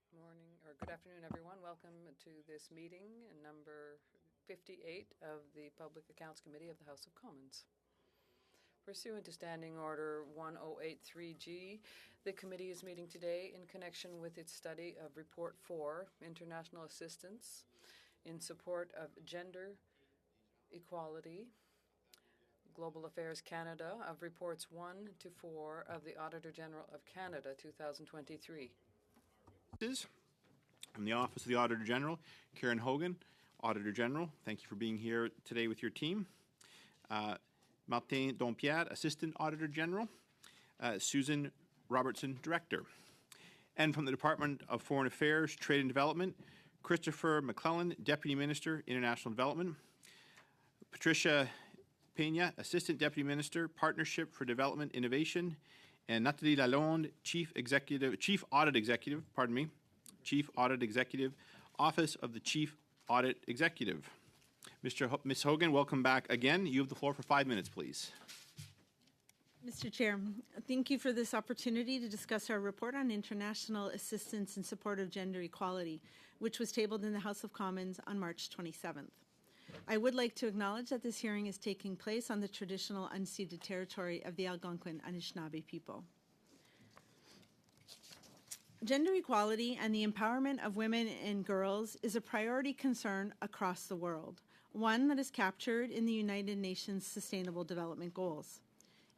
morning, or good afternoon, everyone. Welcome to this meeting, number 58 of the Public Accounts Committee of the House of Commons. Pursuant to Standing Order 1083G, the committee is meeting today in connection with its study of Report 4, International Assistance in Support of Gender Equality, Global Affairs Canada, of Reports 1 to 4 of the Auditor General of Canada, 2023. From the Office of the Auditor General, Karen Hogan, Auditor General. Thank you for being here today with your team. Martin Dompierre, Assistant Auditor General. Susan Robertson, Director. And from the Department of Foreign Affairs, Trade and Development, Christopher McClellan, Deputy Minister, International Development. Patricia Pena, Assistant Deputy Minister, Partnership for Development Innovation. And Nathalie Lalonde, Chief Audit Executive, Office of the Chief Audit Executive. Ms. Hogan, welcome back again. You have the floor for 5 minutes, please. Mr. Chair, thank you for this opportunity to discuss our report on international assistance in support of gender equality, which was tabled in the House of Commons on March 27th. I would like to acknowledge that this hearing is taking place on the traditional unceded territory of the Algonquin Anishinaabe people. Gender equality and the empowerment of women and girls is a priority concern across the world, one that is captured in the United Nations Sustainable Development Goals.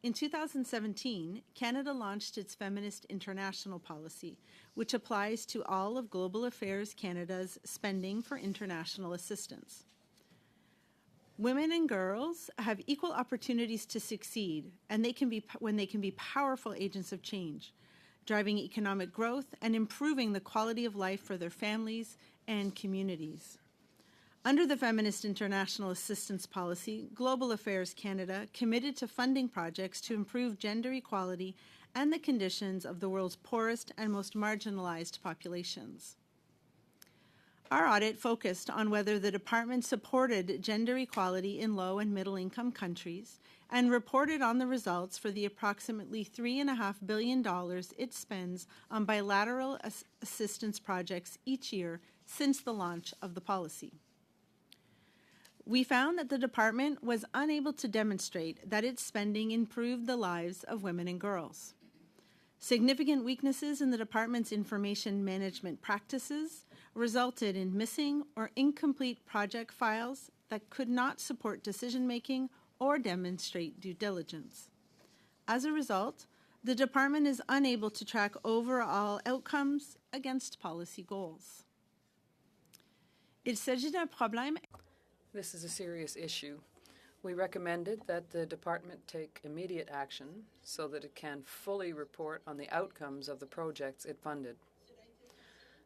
In 2017, Canada launched its Feminist International Policy, which applies to all of Global Affairs Canada's spending for international assistance. Women and girls have equal opportunities to succeed, and they can be powerful agents of change, driving economic growth and improving the quality of life for their families and communities. Under the Feminist International Assistance Policy, Global Affairs Canada committed to funding projects to improve gender equality and the conditions of the world's poorest and most marginalized populations. Our audit focused on whether the department supported gender equality in low and middle income countries and reported on the results for the approximately $3.5 billion it spends on bilateral assistance projects each year since the launch of the policy. We found that the department was unable to demonstrate that its spending improved the lives of women and girls. Significant weaknesses in the department's information management practices resulted in missing or incomplete project files that could not support decision-making or demonstrate due diligence. As a result, the department is unable to track overall outcomes against policy goals. Il s'agit d'un problème. This is a serious issue. We recommended that the department take immediate action so that it can fully report on the outcomes of the projects it funded.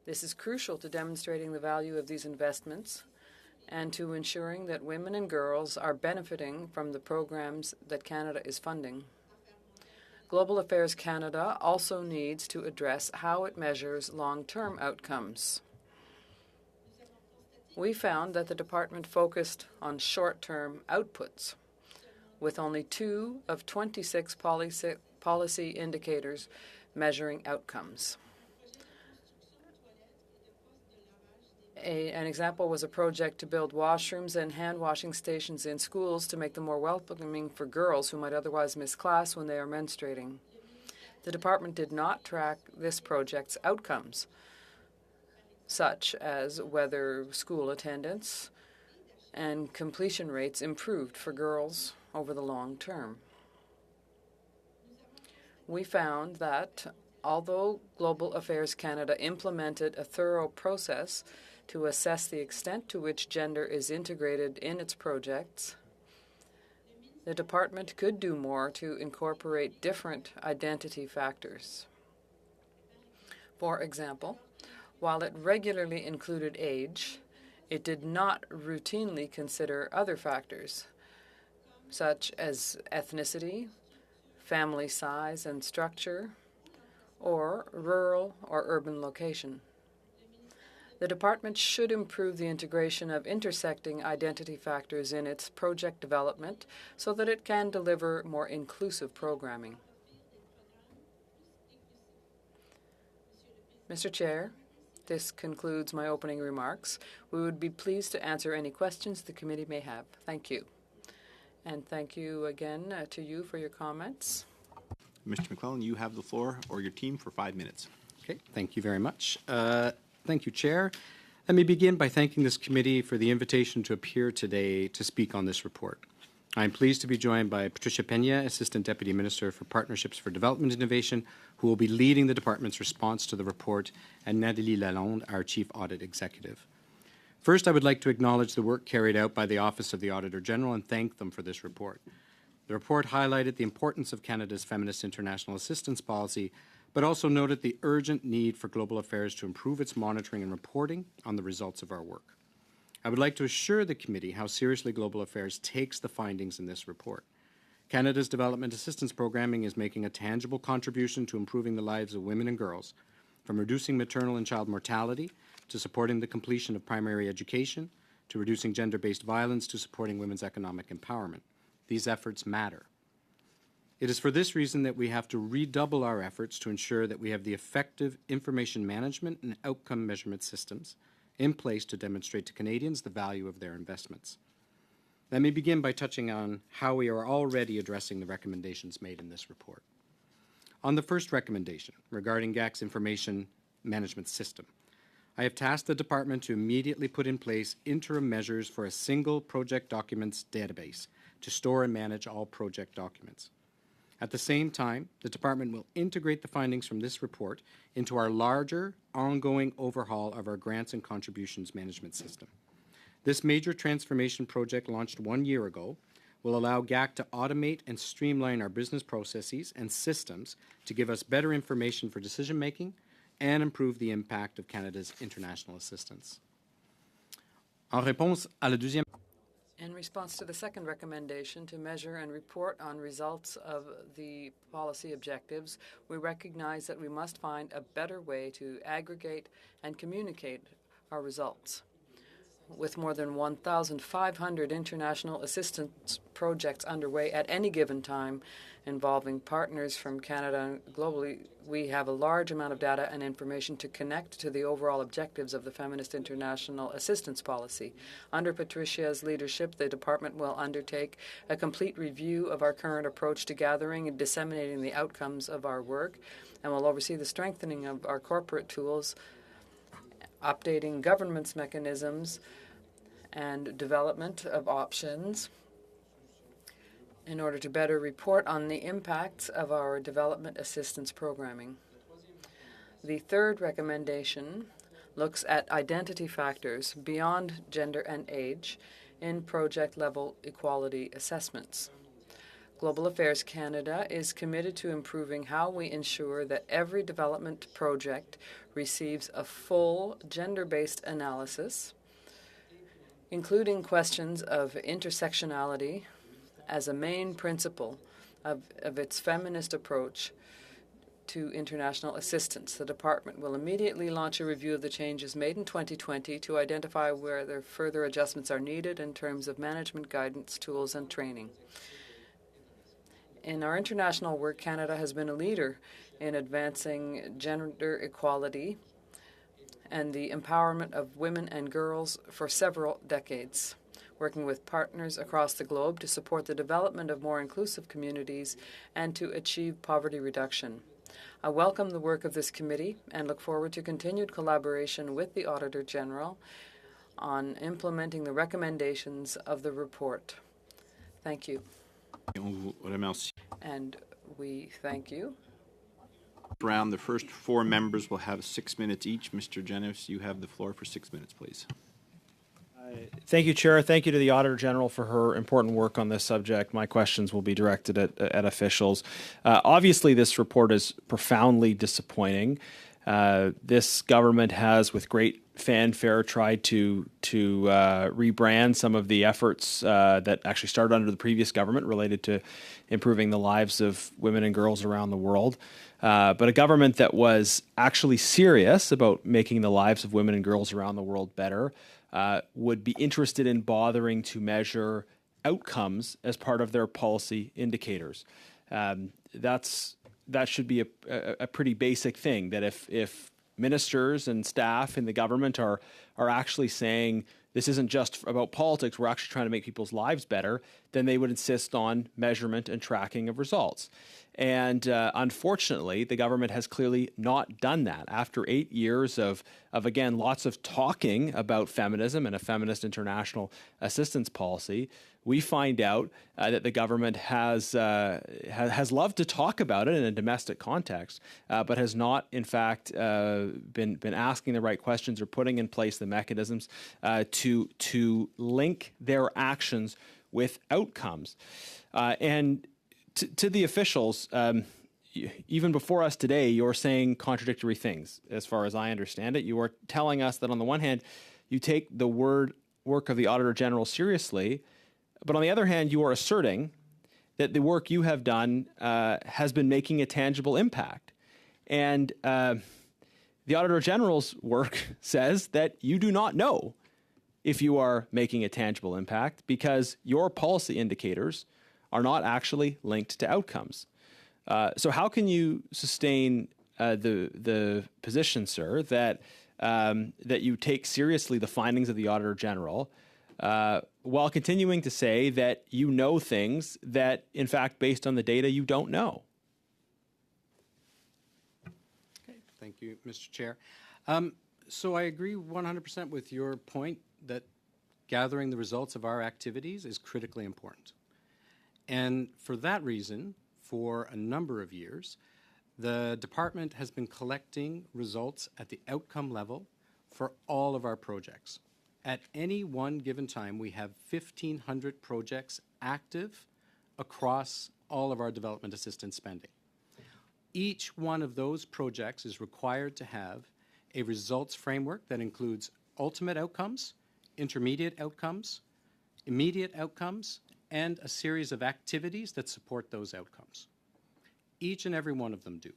This is crucial to demonstrating the value of these investments and to ensuring that women and girls are benefiting from the programs that Canada is funding. Global Affairs Canada also needs to address how it measures long-term outcomes. We found that the department focused on short-term outputs, with only 2 of 26 policy indicators measuring outcomes. An example was a project to build washrooms and hand-washing stations in schools to make them more welcoming for girls who might otherwise miss class when they are menstruating. The department did not track this project's outcomes, such as whether school attendance and completion rates improved for girls over the long term. We found that although Global Affairs Canada implemented a thorough process to assess the extent to which gender is integrated in its projects, the department could do more to incorporate different identity factors. For example, while it regularly included age, it did not routinely consider other factors, such as ethnicity, family size and structure, or rural or urban location. The department should improve the integration of intersecting identity factors in its project development so that it can deliver more inclusive programming. Mr. Chair, This concludes my opening remarks. We would be pleased to answer any questions the committee may have. Thank you. And thank you again to you for your comments. Mr. McClellan, you have the floor, or your team, for 5 minutes. Okay, thank you very much. Thank you, Chair. Let me begin by thanking this committee for the invitation to appear today to speak on this report. I am pleased to be joined by Patricia Peña, Assistant Deputy Minister for Partnerships for Development Innovation, who will be leading the department's response to the report, and Nathalie Lalonde, our Chief Audit Executive. First, I would like to acknowledge the work carried out by the Office of the Auditor General and thank them for this report. The report highlighted the importance of Canada's feminist international assistance policy, but also noted the urgent need for global affairs to improve its monitoring and reporting on the results of our work. I would like to assure the committee how seriously global affairs takes the findings in this report. Canada's development assistance programming is making a tangible contribution to improving the lives of women and girls, from reducing maternal and child mortality to supporting the completion of primary education, to reducing gender-based violence, to supporting women's economic empowerment. These efforts matter. It is for this reason that we have to redouble our efforts to ensure that we have the effective information management and outcome measurement systems in place to demonstrate to Canadians the value of their investments. Let me begin by touching on how we are already addressing the recommendations made in this report. On the first recommendation, regarding GAC's information management system, I have tasked the department to immediately put in place interim measures for a single project documents database to store and manage all project documents. At the same time, the department will integrate the findings from this report into our larger, ongoing overhaul of our grants and contributions management system. This major transformation project, launched 1 year ago, will allow GAC to automate and streamline our business processes and systems to give us better information for decision-making and improve the impact of Canada's international assistance. En réponse à la deuxième In response to the second recommendation to measure and report on results of the policy objectives, we recognize that we must find a better way to aggregate and communicate our results. With more than 1,500 international assistance projects underway at any given time involving partners from Canada and globally, we have a large amount of data and information to connect to the overall objectives of the Feminist International Assistance Policy. Under Patricia's leadership, the department will undertake a complete review of our current approach to gathering and disseminating the outcomes of our work, and will oversee the strengthening of our corporate tools, updating government's mechanisms, and development of options in order to better report on the impacts of our development assistance programming. The third recommendation looks at identity factors beyond gender and age in project-level equality assessments. Global Affairs Canada is committed to improving how we ensure that every development project receives a full gender-based analysis, including questions of intersectionality as a main principle of its feminist approach to international assistance. The department will immediately launch a review of the changes made in 2020 to identify whether further adjustments are needed in terms of management guidance, tools, and training. In our international work, Canada has been a leader in advancing gender equality and the empowerment of women and girls for several decades, working with partners across the globe to support the development of more inclusive communities and to achieve poverty reduction. I welcome the work of this committee and look forward to continued collaboration with the Auditor General on implementing the recommendations of the report. Thank you. And we thank you. Round, the first 4 members will have 6 minutes each. Mr. Jenice, you have the floor for 6 minutes, please. Thank you, Chair. Thank you to the Auditor General for her important work on this subject. My questions will be directed at officials. Obviously, this report is profoundly disappointing. This government has, with great fanfare, tried to rebrand some of the efforts that actually started under the previous government related to improving the lives of women and girls around the world. But a government that was actually serious about making the lives of women and girls around the world better would be interested in bothering to measure outcomes as part of their policy indicators. That should be a pretty basic thing, that if ministers and staff in the government are actually saying this isn't just about politics, we're actually trying to make people's lives better, then they would insist on measurement and tracking of results. And unfortunately, the government has clearly not done that. After 8 years of again, lots of talking about feminism and a feminist international assistance policy, we find out that the government has loved to talk about it in a domestic context, but has not, in fact, been asking the right questions or putting in place the mechanisms to link their actions with outcomes. And to the officials, even before us today, you're saying contradictory things, as far as I understand it. You are telling us that on the one hand, you take the work of the Auditor General seriously, but on the other hand, you are asserting that the work you have done has been making a tangible impact. And the Auditor General's work says that you do not know if you are making a tangible impact because your policy indicators are not actually linked to outcomes. So how can you sustain the position, sir, that you take seriously the findings of the Auditor General while continuing to say that you know things that, in fact, based on the data, you don't know? Okay, thank you, Mr. Chair. So I agree 100% with your point that gathering the results of our activities is critically important. And for that reason, for a number of years, the department has been collecting results at the outcome level for all of our projects. At any one given time, we have 1,500 projects active across all of our development assistance spending. Each one of those projects is required to have a results framework that includes ultimate outcomes, intermediate outcomes, immediate outcomes, and a series of activities that support those outcomes. Each and every one of them do.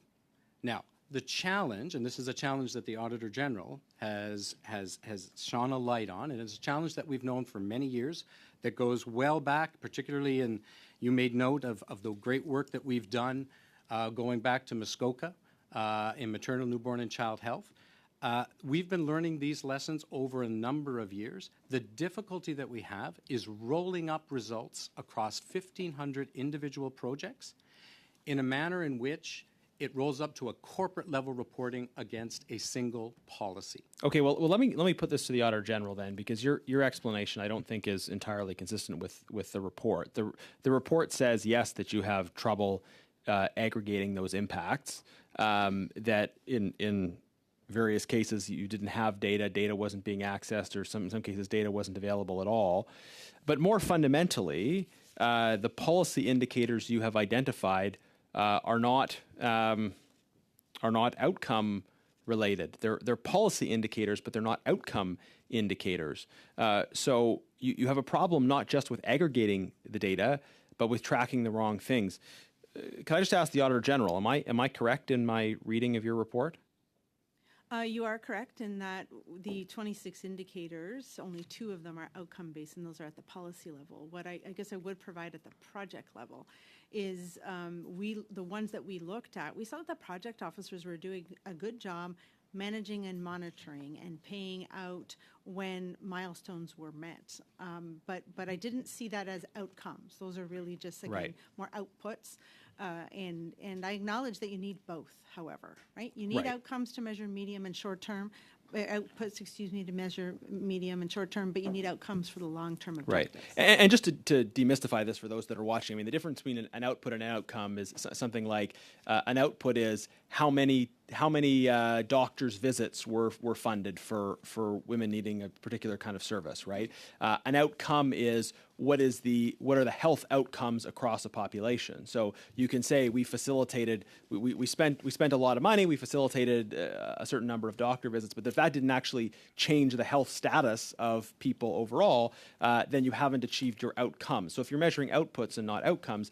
Now, the challenge, and this is a challenge that the Auditor General has shone a light on, and it's a challenge that we've known for many years that goes well back, particularly in, you made note of the great work that we've done going back to Muskoka in maternal, newborn, and child health. We've been learning these lessons over a number of years. The difficulty that we have is rolling up results across 1,500 individual projects in a manner in which it rolls up to a corporate level reporting against a single policy. Okay, well let me put this to the Auditor General then, because your explanation I don't think is entirely consistent with the report. The report says, yes, that you have trouble aggregating those impacts, that in various cases you didn't have data wasn't being accessed, or in some cases data wasn't available at all. But more fundamentally, the policy indicators you have identified are not outcome related. They're policy indicators, but they're not outcome indicators. So you have a problem not just with aggregating the data, but with tracking the wrong things. Can I just ask the Auditor General, am I correct in my reading of your report? You are correct in that the 26 indicators, only 2 of them are outcome-based, and those are at the policy level. What I guess I would provide at the project level is the ones that we looked at, we saw that the project officers were doing a good job managing and monitoring and paying out when milestones were met. But I didn't see that as outcomes. Those are really just, again, more outputs. And I acknowledge that you need both, however, right? You need outcomes to measure medium and short term, outputs, to measure medium and short term, but you need outcomes for the long-term objectives. Right. And just to demystify this for those that are watching, I mean, the difference between an output and an outcome is something like an output is how many doctors' visits were funded for women needing a particular kind of service, right? An outcome is what are the health outcomes across a population. So you can say we facilitated, we spent a lot of money, we facilitated a certain number of doctor visits, but if that didn't actually change the health status of people overall, then you haven't achieved your outcomes. So if you're measuring outputs and not outcomes,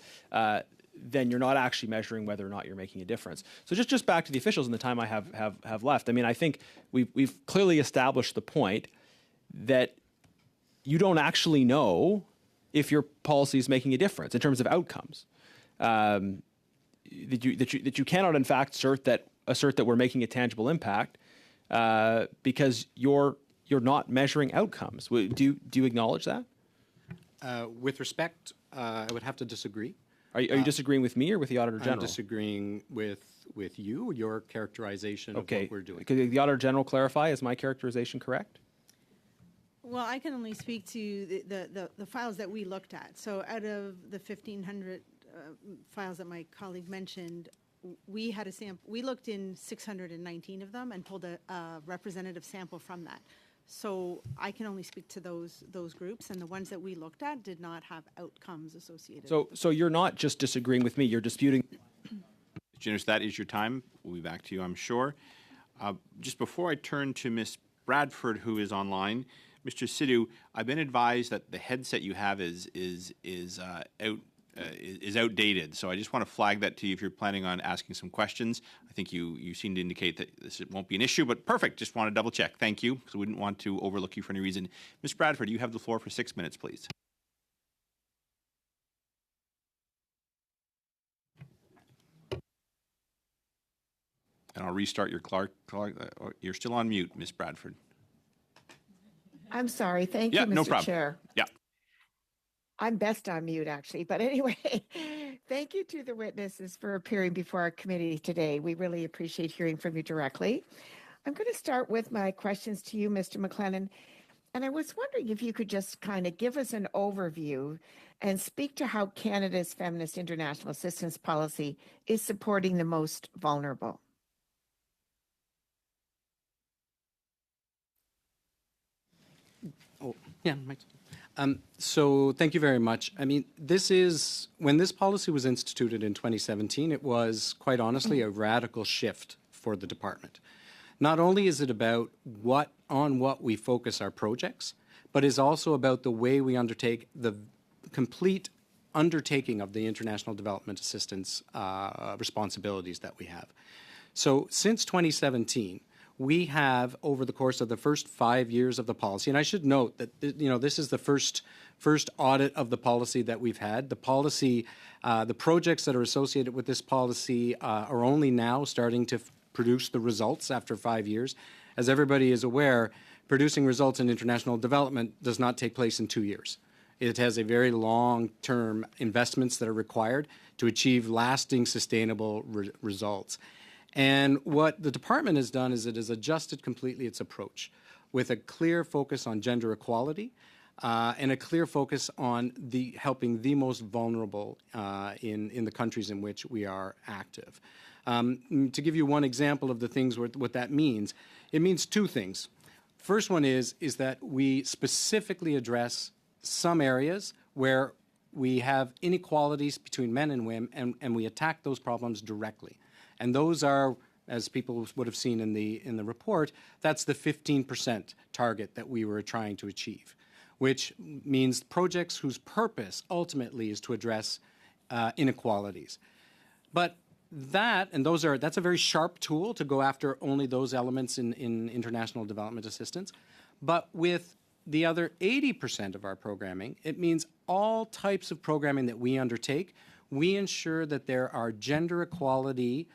then you're not actually measuring whether or not you're making a difference. So just back to the officials in the time I have left. I mean, I think we've clearly established the point that you don't actually know if your policy is making a difference in terms of outcomes. That you cannot in fact assert that we're making a tangible impact because you're not measuring outcomes. Do you acknowledge that? With respect, I would have to disagree. Are you disagreeing with me or with the Auditor General? I'm disagreeing with you, your characterization of what we're doing. Could the Auditor General clarify? Is my characterization correct? Well, I can only speak to the files that we looked at. So out of the 1,500 files that my colleague mentioned, we had a sample. We looked in 619 of them and pulled a representative sample from that. So I can only speak to those groups, and the ones that we looked at did not have outcomes associated. So you're not just disagreeing with me; you're disputing. Janice, that is your time. We'll be back to you, I'm sure. Just before I turn to Ms. Bradford, who is online, Mr. Sidhu, I've been advised that the headset you have is outdated. So I just want to flag that to you if you're planning on asking some questions. I think you seem to indicate that this won't be an issue, but perfect. Just want to double check. Thank you, because we wouldn't want to overlook you for any reason. Ms. Bradford, you have the floor for 6 minutes, please. And I'll restart your Clark. You're still on mute, Ms. Bradford. I'm sorry. Thank you, Mr. No problem. Chair. Yeah. I'm best on mute, actually. But anyway, thank you to the witnesses for appearing before our committee today. We really appreciate hearing from you directly. I'm going to start with my questions to you, Mr. McLennan. And I was wondering if you could just kind of give us an overview and speak to how Canada's Feminist International Assistance Policy is supporting the most vulnerable. Oh, yeah. So thank you very much. I mean, when this policy was instituted in 2017, it was quite honestly a radical shift for the department. Not only is it about what we focus our projects, but is also about the way we undertake the complete undertaking of the international development assistance responsibilities that we have. So since 2017, we have, over the course of the first 5 years of the policy, and I should note that this is the first audit of the policy that we've had. The policy, the projects that are associated with this policy are only now starting to produce the results after 5 years. As everybody is aware, producing results in international development does not take place in 2 years. It has a very long-term investments that are required to achieve lasting, sustainable results. And what the department has done is it has adjusted completely its approach with a clear focus on gender equality and a clear focus on helping the most vulnerable in the countries in which we are active. To give you one example of the things what that means, it means two things. First one is that we specifically address some areas where we have inequalities between men and women, and we attack those problems directly. And those are, as people would have seen in the report, that's the 15% target that we were trying to achieve, which means projects whose purpose ultimately is to address inequalities. But that's a very sharp tool to go after only those elements in international development assistance. But with the other 80% of our programming, it means all types of programming that we undertake, we ensure that there are gender equality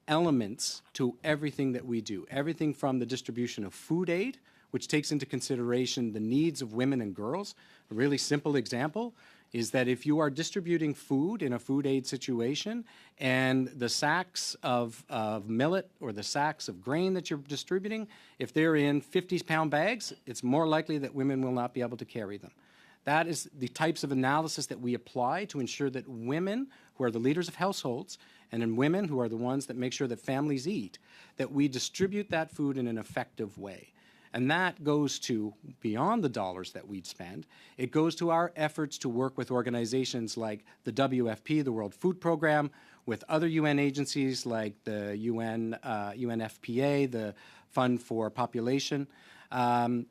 elements to everything that we do. Everything from the distribution of food aid, which takes into consideration the needs of women and girls. A really simple example is that if you are distributing food in a food aid situation and the sacks of millet or the sacks of grain that you're distributing, if they're in 50-pound bags, it's more likely that women will not be able to carry them. That is the types of analysis that we apply to ensure that women, who are the leaders of households, and in women, who are the ones that make sure that families eat, that we distribute that food in an effective way. And that goes to beyond the dollars that we'd spend. It goes to our efforts to work with organizations like the WFP, the World Food Program, with other UN agencies like the UNFPA, the Fund for Population, and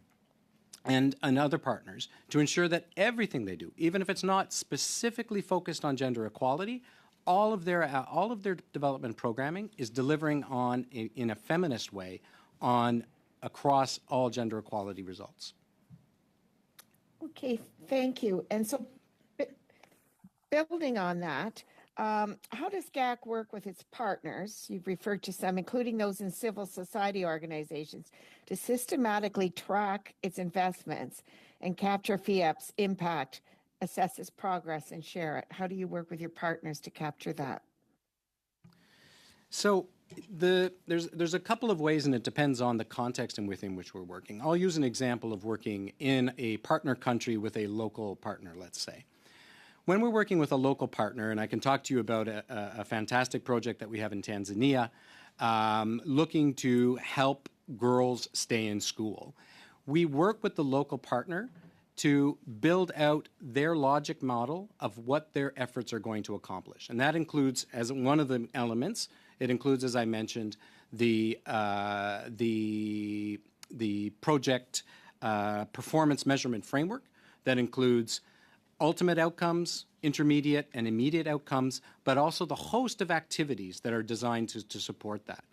other partners, to ensure that everything they do, even if it's not specifically focused on gender equality, all of their development programming is delivering in a feminist way across all gender equality results. Okay, thank you. And so building on that, How does GAC work with its partners? You've referred to some, including those in civil society organizations, to systematically track its investments and capture FIEP's impact, assess its progress, and share it. How do you work with your partners to capture that? So there's a couple of ways, and it depends on the context and within which we're working. I'll use an example of working in a partner country with a local partner, let's say. When we're working with a local partner, and I can talk to you about a fantastic project that we have in Tanzania, looking to help girls stay in school, we work with the local partner to build out their logic model of what their efforts are going to accomplish. And that includes, as one of the elements, it includes, as I mentioned, the project performance measurement framework that includes ultimate outcomes, intermediate and immediate outcomes, but also the host of activities that are designed to support that.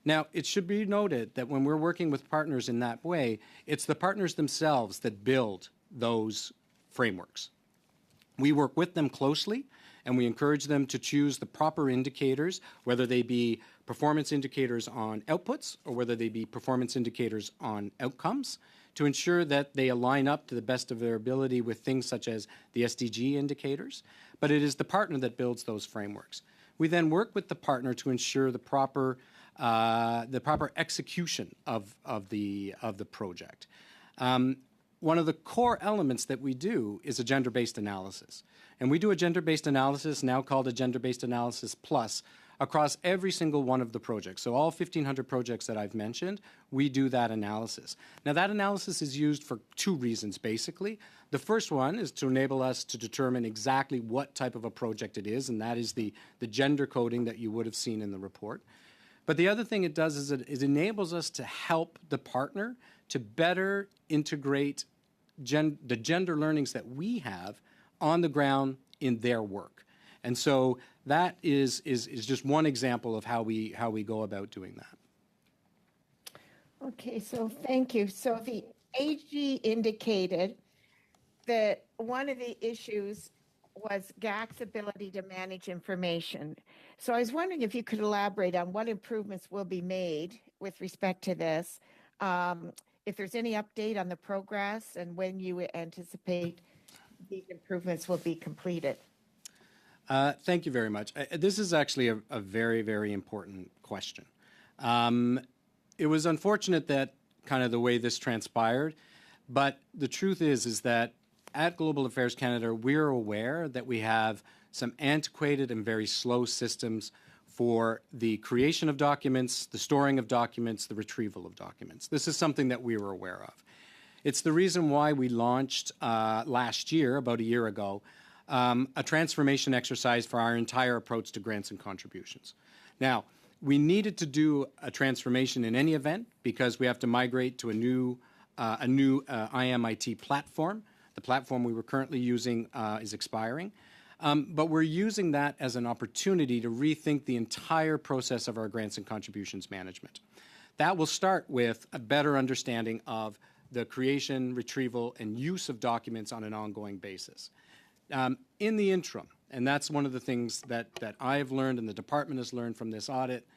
Now, it should be noted that when we're working with partners in that way, it's the partners themselves that build those frameworks. We work with them closely, and we encourage them to choose the proper indicators, whether they be performance indicators on outputs or whether they be performance indicators on outcomes, to ensure that they align up to the best of their ability with things such as the SDG indicators. But it is the partner that builds those frameworks. We then work with the partner to ensure the proper execution of the project. One of the core elements that we do is a gender-based analysis. And we do a gender-based analysis, now called a gender-based analysis plus, across every single one of the projects. So all 1,500 projects that I've mentioned, we do that analysis. Now, that analysis is used for two reasons, basically. The first one is to enable us to determine exactly what type of a project it is, and that is the gender coding that you would have seen in the report. But the other thing it does is it enables us to help the partner to better integrate the gender learnings that we have on the ground in their work. And so that is just one example of how we go about doing that. Okay, so thank you. So the AG indicated that one of the issues was GAC's ability to manage information. So I was wondering if you could elaborate on what improvements will be made with respect to this, if there's any update on the progress and when you anticipate these improvements will be completed. Thank you very much. This is actually a very, very important question. It was unfortunate that kind of the way this transpired, but the truth is that at Global Affairs Canada, we're aware that we have some antiquated and very slow systems for the creation of documents, the storing of documents, the retrieval of documents. This is something that we were aware of. It's the reason why we launched last year, about a year ago, a transformation exercise for our entire approach to grants and contributions. Now, we needed to do a transformation in any event because we have to migrate to a new IMIT platform. The platform we were currently using is expiring. But we're using that as an opportunity to rethink the entire process of our grants and contributions management. That will start with a better understanding of the creation, retrieval, and use of documents on an ongoing basis. In the interim, and that's one of the things that I've learned and the department has learned from this audit,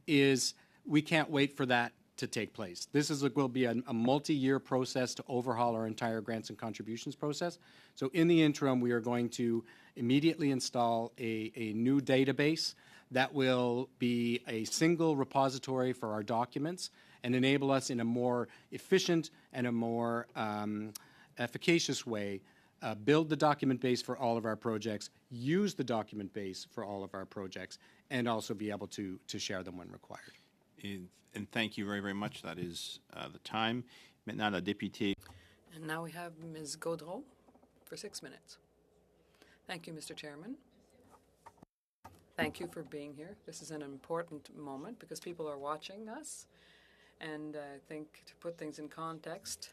is we can't wait for that to take place. This will be a multi-year process to overhaul our entire grants and contributions process. So in the interim, we are going to immediately install a new database that will be a single repository for our documents and enable us in a more efficient and a more efficacious way build the document base for all of our projects, use the document base for all of our projects, and also be able to share them when required. And thank you very, very much. That is the time. Maintenant, la députée. And now we have Ms. Gaudreau for 6 minutes. Thank you, Mr. Chairman. Thank you for being here. This is an important moment because people are watching us. And I think to put things in context,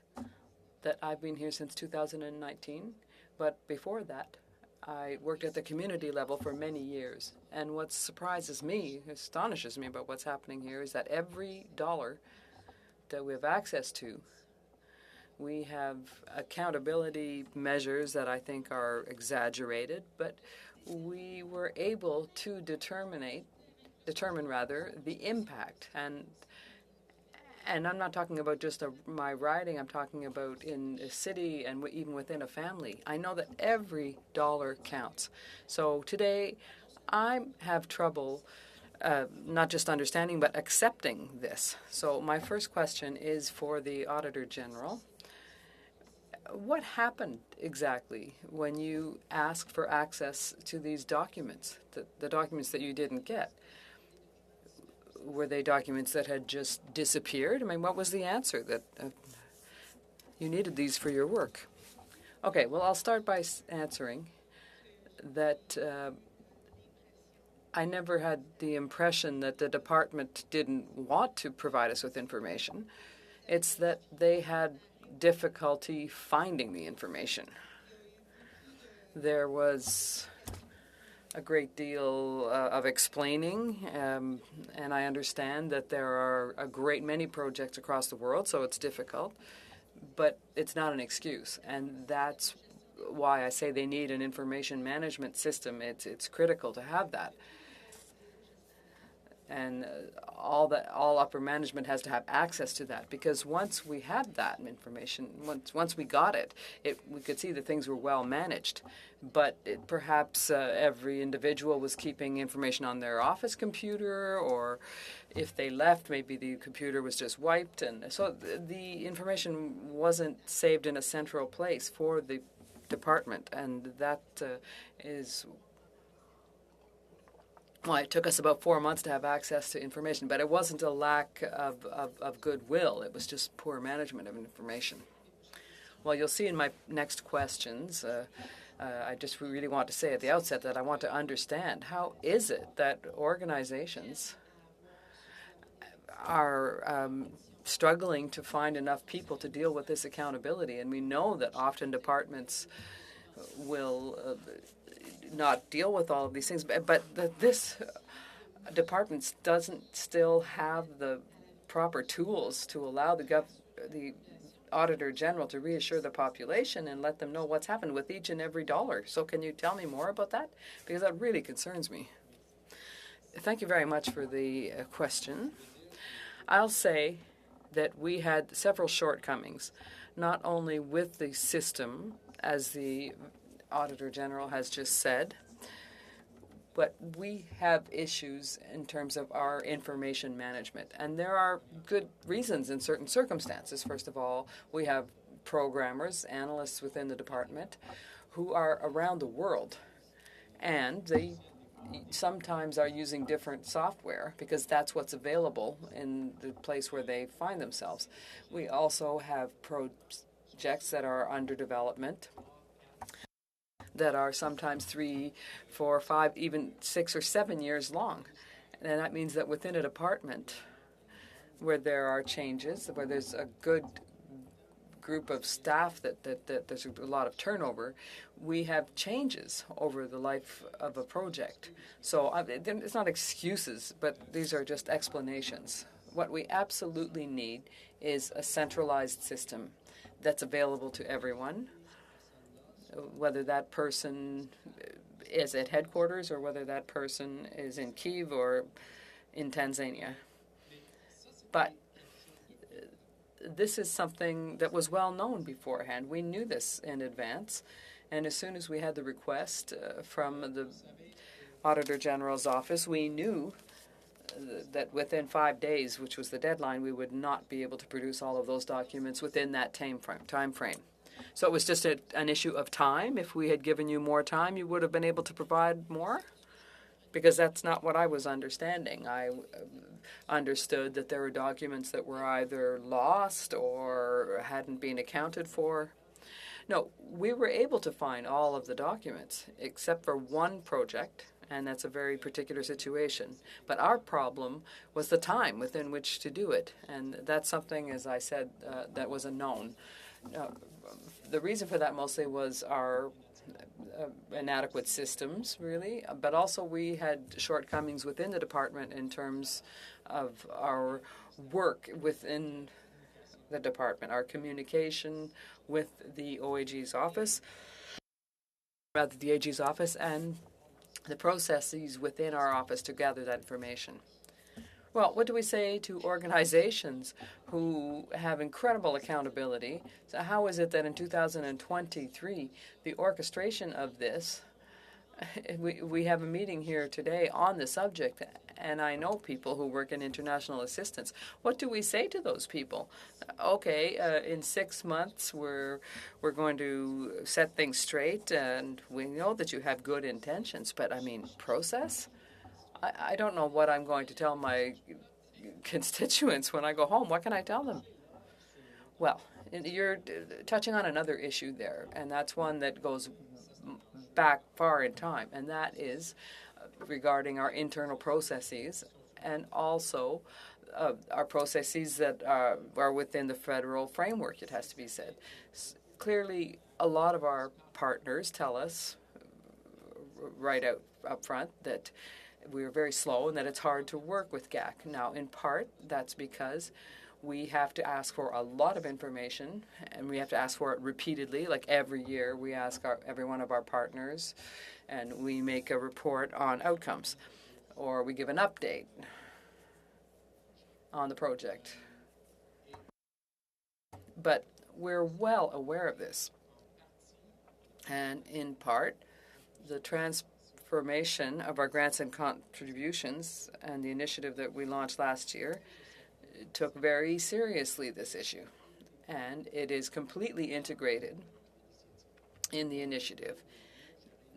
that I've been here since 2019. But before that, I worked at the community level for many years. And what surprises me, astonishes me about what's happening here is that every dollar that we have access to, We have accountability measures that I think are exaggerated, but we were able to determine the impact. And I'm not talking about just my riding, I'm talking about in a city and even within a family. I know that every dollar counts. So today, I have trouble not just understanding, but accepting this. So my first question is for the Auditor General. What happened exactly when you asked for access to these documents, the documents that you didn't get? Were they documents that had just disappeared? I mean, what was the answer that you needed these for your work? Okay, well, I'll start by answering that I never had the impression that the department didn't want to provide us with information. It's that they had difficulty finding the information. There was a great deal of explaining, and I understand that there are a great many projects across the world, so it's difficult, but it's not an excuse, and that's why I say they need an information management system. It's critical to have that. And all upper management has to have access to that, because once we had that information, once we got it, we could see that things were well managed. But perhaps every individual was keeping information on their office computer, or if they left, maybe the computer was just wiped, and so the information wasn't saved in a central place for the department, and that is. Well, it took us about 4 months to have access to information, but it wasn't a lack of goodwill. It was just poor management of information. Well, you'll see in my next questions, I just really want to say at the outset that I want to understand, how is it that organizations are struggling to find enough people to deal with this accountability? And we know that often departments will not deal with all of these things, but this department doesn't still have the proper tools to allow the Auditor General to reassure the population and let them know what's happened with each and every dollar. So can you tell me more about that? Because that really concerns me. Thank you very much for the question. I'll say that we had several shortcomings, not only with the system, as the Auditor General has just said, but we have issues in terms of our information management. And there are good reasons in certain circumstances. First of all, we have programmers, analysts within the department who are around the world, and they sometimes are using different software because that's what's available in the place where they find themselves. We also have projects that are under development that are sometimes 3, 4, 5, even 6 or 7 years long. And that means that within a department where there are changes, where there's a good group of staff that there's a lot of turnover, we have changes over the life of a project. So it's not excuses, but these are just explanations. What we absolutely need is a centralized system that's available to everyone, whether that person is at headquarters or whether that person is in Kyiv or in Tanzania. But this is something that was well known beforehand. We knew this in advance, and as soon as we had the request from the Auditor General's office, we knew that within 5 days, which was the deadline, we would not be able to produce all of those documents within that time frame. So it was just an issue of time. If we had given you more time, you would have been able to provide more? Because that's not what I was understanding. I understood that there were documents that were either lost or hadn't been accounted for. No, we were able to find all of the documents except for one project, and that's a very particular situation. But our problem was the time within which to do it, and that's something, as I said, that was a known. The reason for that mostly was our inadequate systems, really, but also we had shortcomings within the department in terms of our work within the department, our communication with the OAG's office, rather the AG's office, and the processes within our office to gather that information. Well, what do we say to organizations who have incredible accountability? So how is it that in 2023, the orchestration of this, we have a meeting here today on the subject, and I know people who work in international assistance. What do we say to those people? Okay, in 6 months, we're going to set things straight, and we know that you have good intentions, but I mean, process? I don't know what I'm going to tell my constituents when I go home. What can I tell them? Well, you're touching on another issue there, and that's one that goes back far in time, and that is regarding our internal processes and also our processes that are within the federal framework, it has to be said. Clearly, a lot of our partners tell us right up front that we're very slow and that it's hard to work with GAC. Now, in part, that's because we have to ask for a lot of information, and we have to ask for it repeatedly. Like every year, we ask every one of our partners, and we make a report on outcomes, or we give an update on the project. But we're well aware of this. And in part, the transformation of our grants and contributions and the initiative that we launched last year took very seriously this issue, and it is completely integrated in the initiative.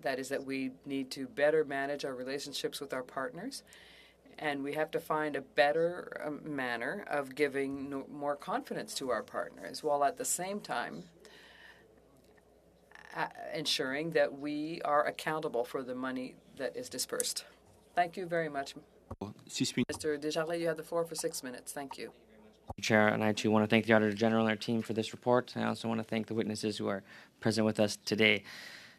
That is that we need to better manage our relationships with our partners, and we have to find a better manner of giving more confidence to our partners, while at the same time ensuring that we are accountable for the money that is dispersed. Thank you very much. Mr. Desjardins, you have the floor for 6 minutes. Thank you. Chair, and I too want to thank the Auditor General and our team for this report. I also want to thank the witnesses who are present with us today.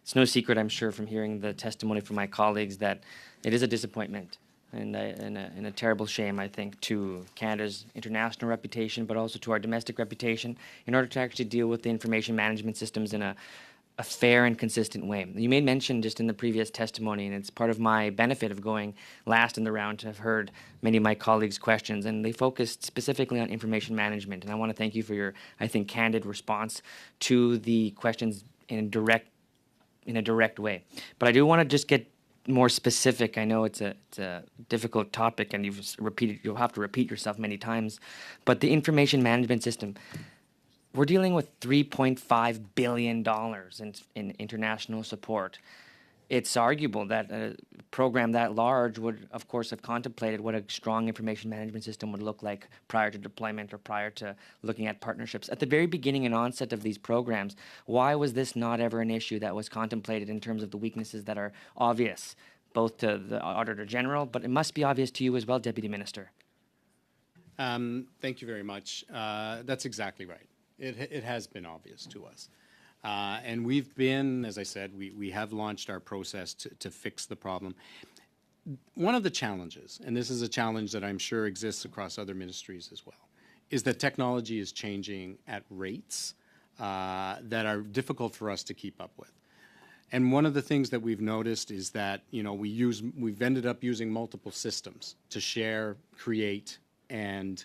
It's no secret, I'm sure, from hearing the testimony from my colleagues that it is a disappointment and a terrible shame, I think, to Canada's international reputation, but also to our domestic reputation, in order to actually deal with the information management systems in a fair and consistent way. You made mention just in the previous testimony, and it's part of my benefit of going last in the round to have heard many of my colleagues' questions, and they focused specifically on information management. And I want to thank you for your, I think, candid response to the questions in a direct way. But I do want to just get more specific. I know it's a difficult topic, and you'll have to repeat yourself many times. But the information management system, we're dealing with $3.5 billion in international support. It's arguable that a program that large would, of course, have contemplated what a strong information management system would look like prior to deployment or prior to looking at partnerships. At the very beginning and onset of these programs, why was this not ever an issue that was contemplated in terms of the weaknesses that are obvious, both to the Auditor General, but it must be obvious to you as well, Deputy Minister? Thank you very much. That's exactly right. It has been obvious to us. And we've been, as I said, we have launched our process to fix the problem. One of the challenges, and this is a challenge that I'm sure exists across other ministries as well, is that technology is changing at rates that are difficult for us to keep up with. And one of the things that we've noticed is that, we've ended up using multiple systems to share, create, and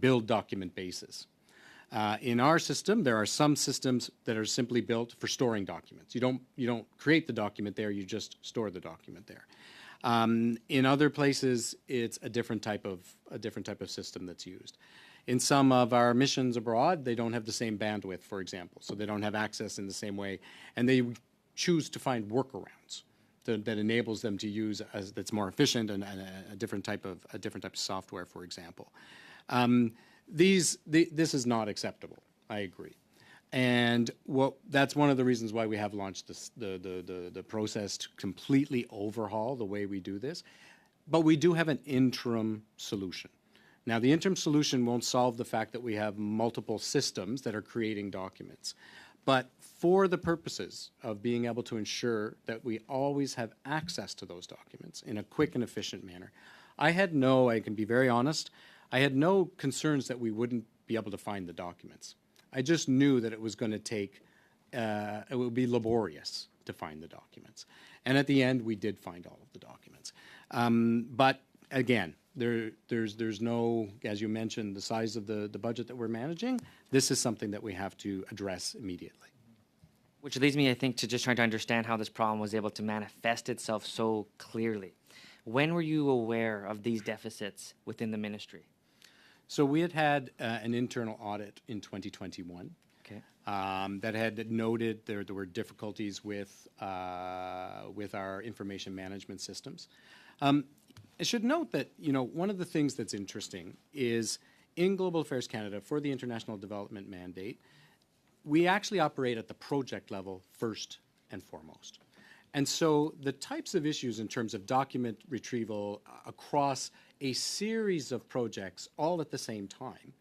build document bases. In our system, there are some systems that are simply built for storing documents. You don't create the document there; you just store the document there. In other places, it's a different type of system that's used. In some of our missions abroad, they don't have the same bandwidth, for example, so they don't have access in the same way, and they choose to find workarounds that enables them to use that's more efficient and a different type of software, for example. This is not acceptable. I agree, and that's one of the reasons why we have launched the process to completely overhaul the way we do this. But we do have an interim solution. Now, the interim solution won't solve the fact that we have multiple systems that are creating documents, but for the purposes of being able to ensure that we always have access to those documents in a quick and efficient manner, I can be very honest, I had no concerns that we wouldn't be able to find the documents. I just knew that it was going to take, it would be laborious to find the documents. And at the end, we did find all of the documents. But again, there's no, as you mentioned, the size of the budget that we're managing. This is something that we have to address immediately. Which leads me, I think, to just trying to understand how this problem was able to manifest itself so clearly. When were you aware of these deficits within the ministry? So we had an internal audit in 2021. Okay. That had noted there were difficulties with our information management systems. I should note that, you know, one of the things that's interesting is in Global Affairs Canada for the International Development Mandate, we actually operate at the project level first and foremost. And so the types of issues in terms of document retrieval across a series of projects all at the same time,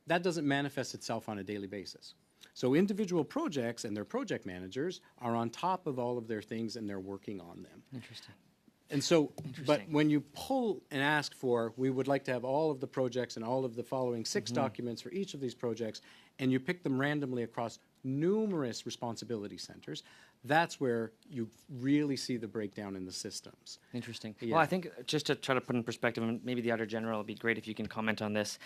that doesn't manifest itself on a daily basis. So individual projects and their project managers are on top of all of their things and they're working on them. Interesting. And so, but when you pull and ask for, we would like to have all of the projects and all of the following 6 documents for each of these projects, and you pick them randomly across numerous responsibility centers, that's where you really see the breakdown in the systems. Interesting. Yeah. Well, I think just to try to put in perspective, and maybe the Auditor General, would be great if you can comment on this.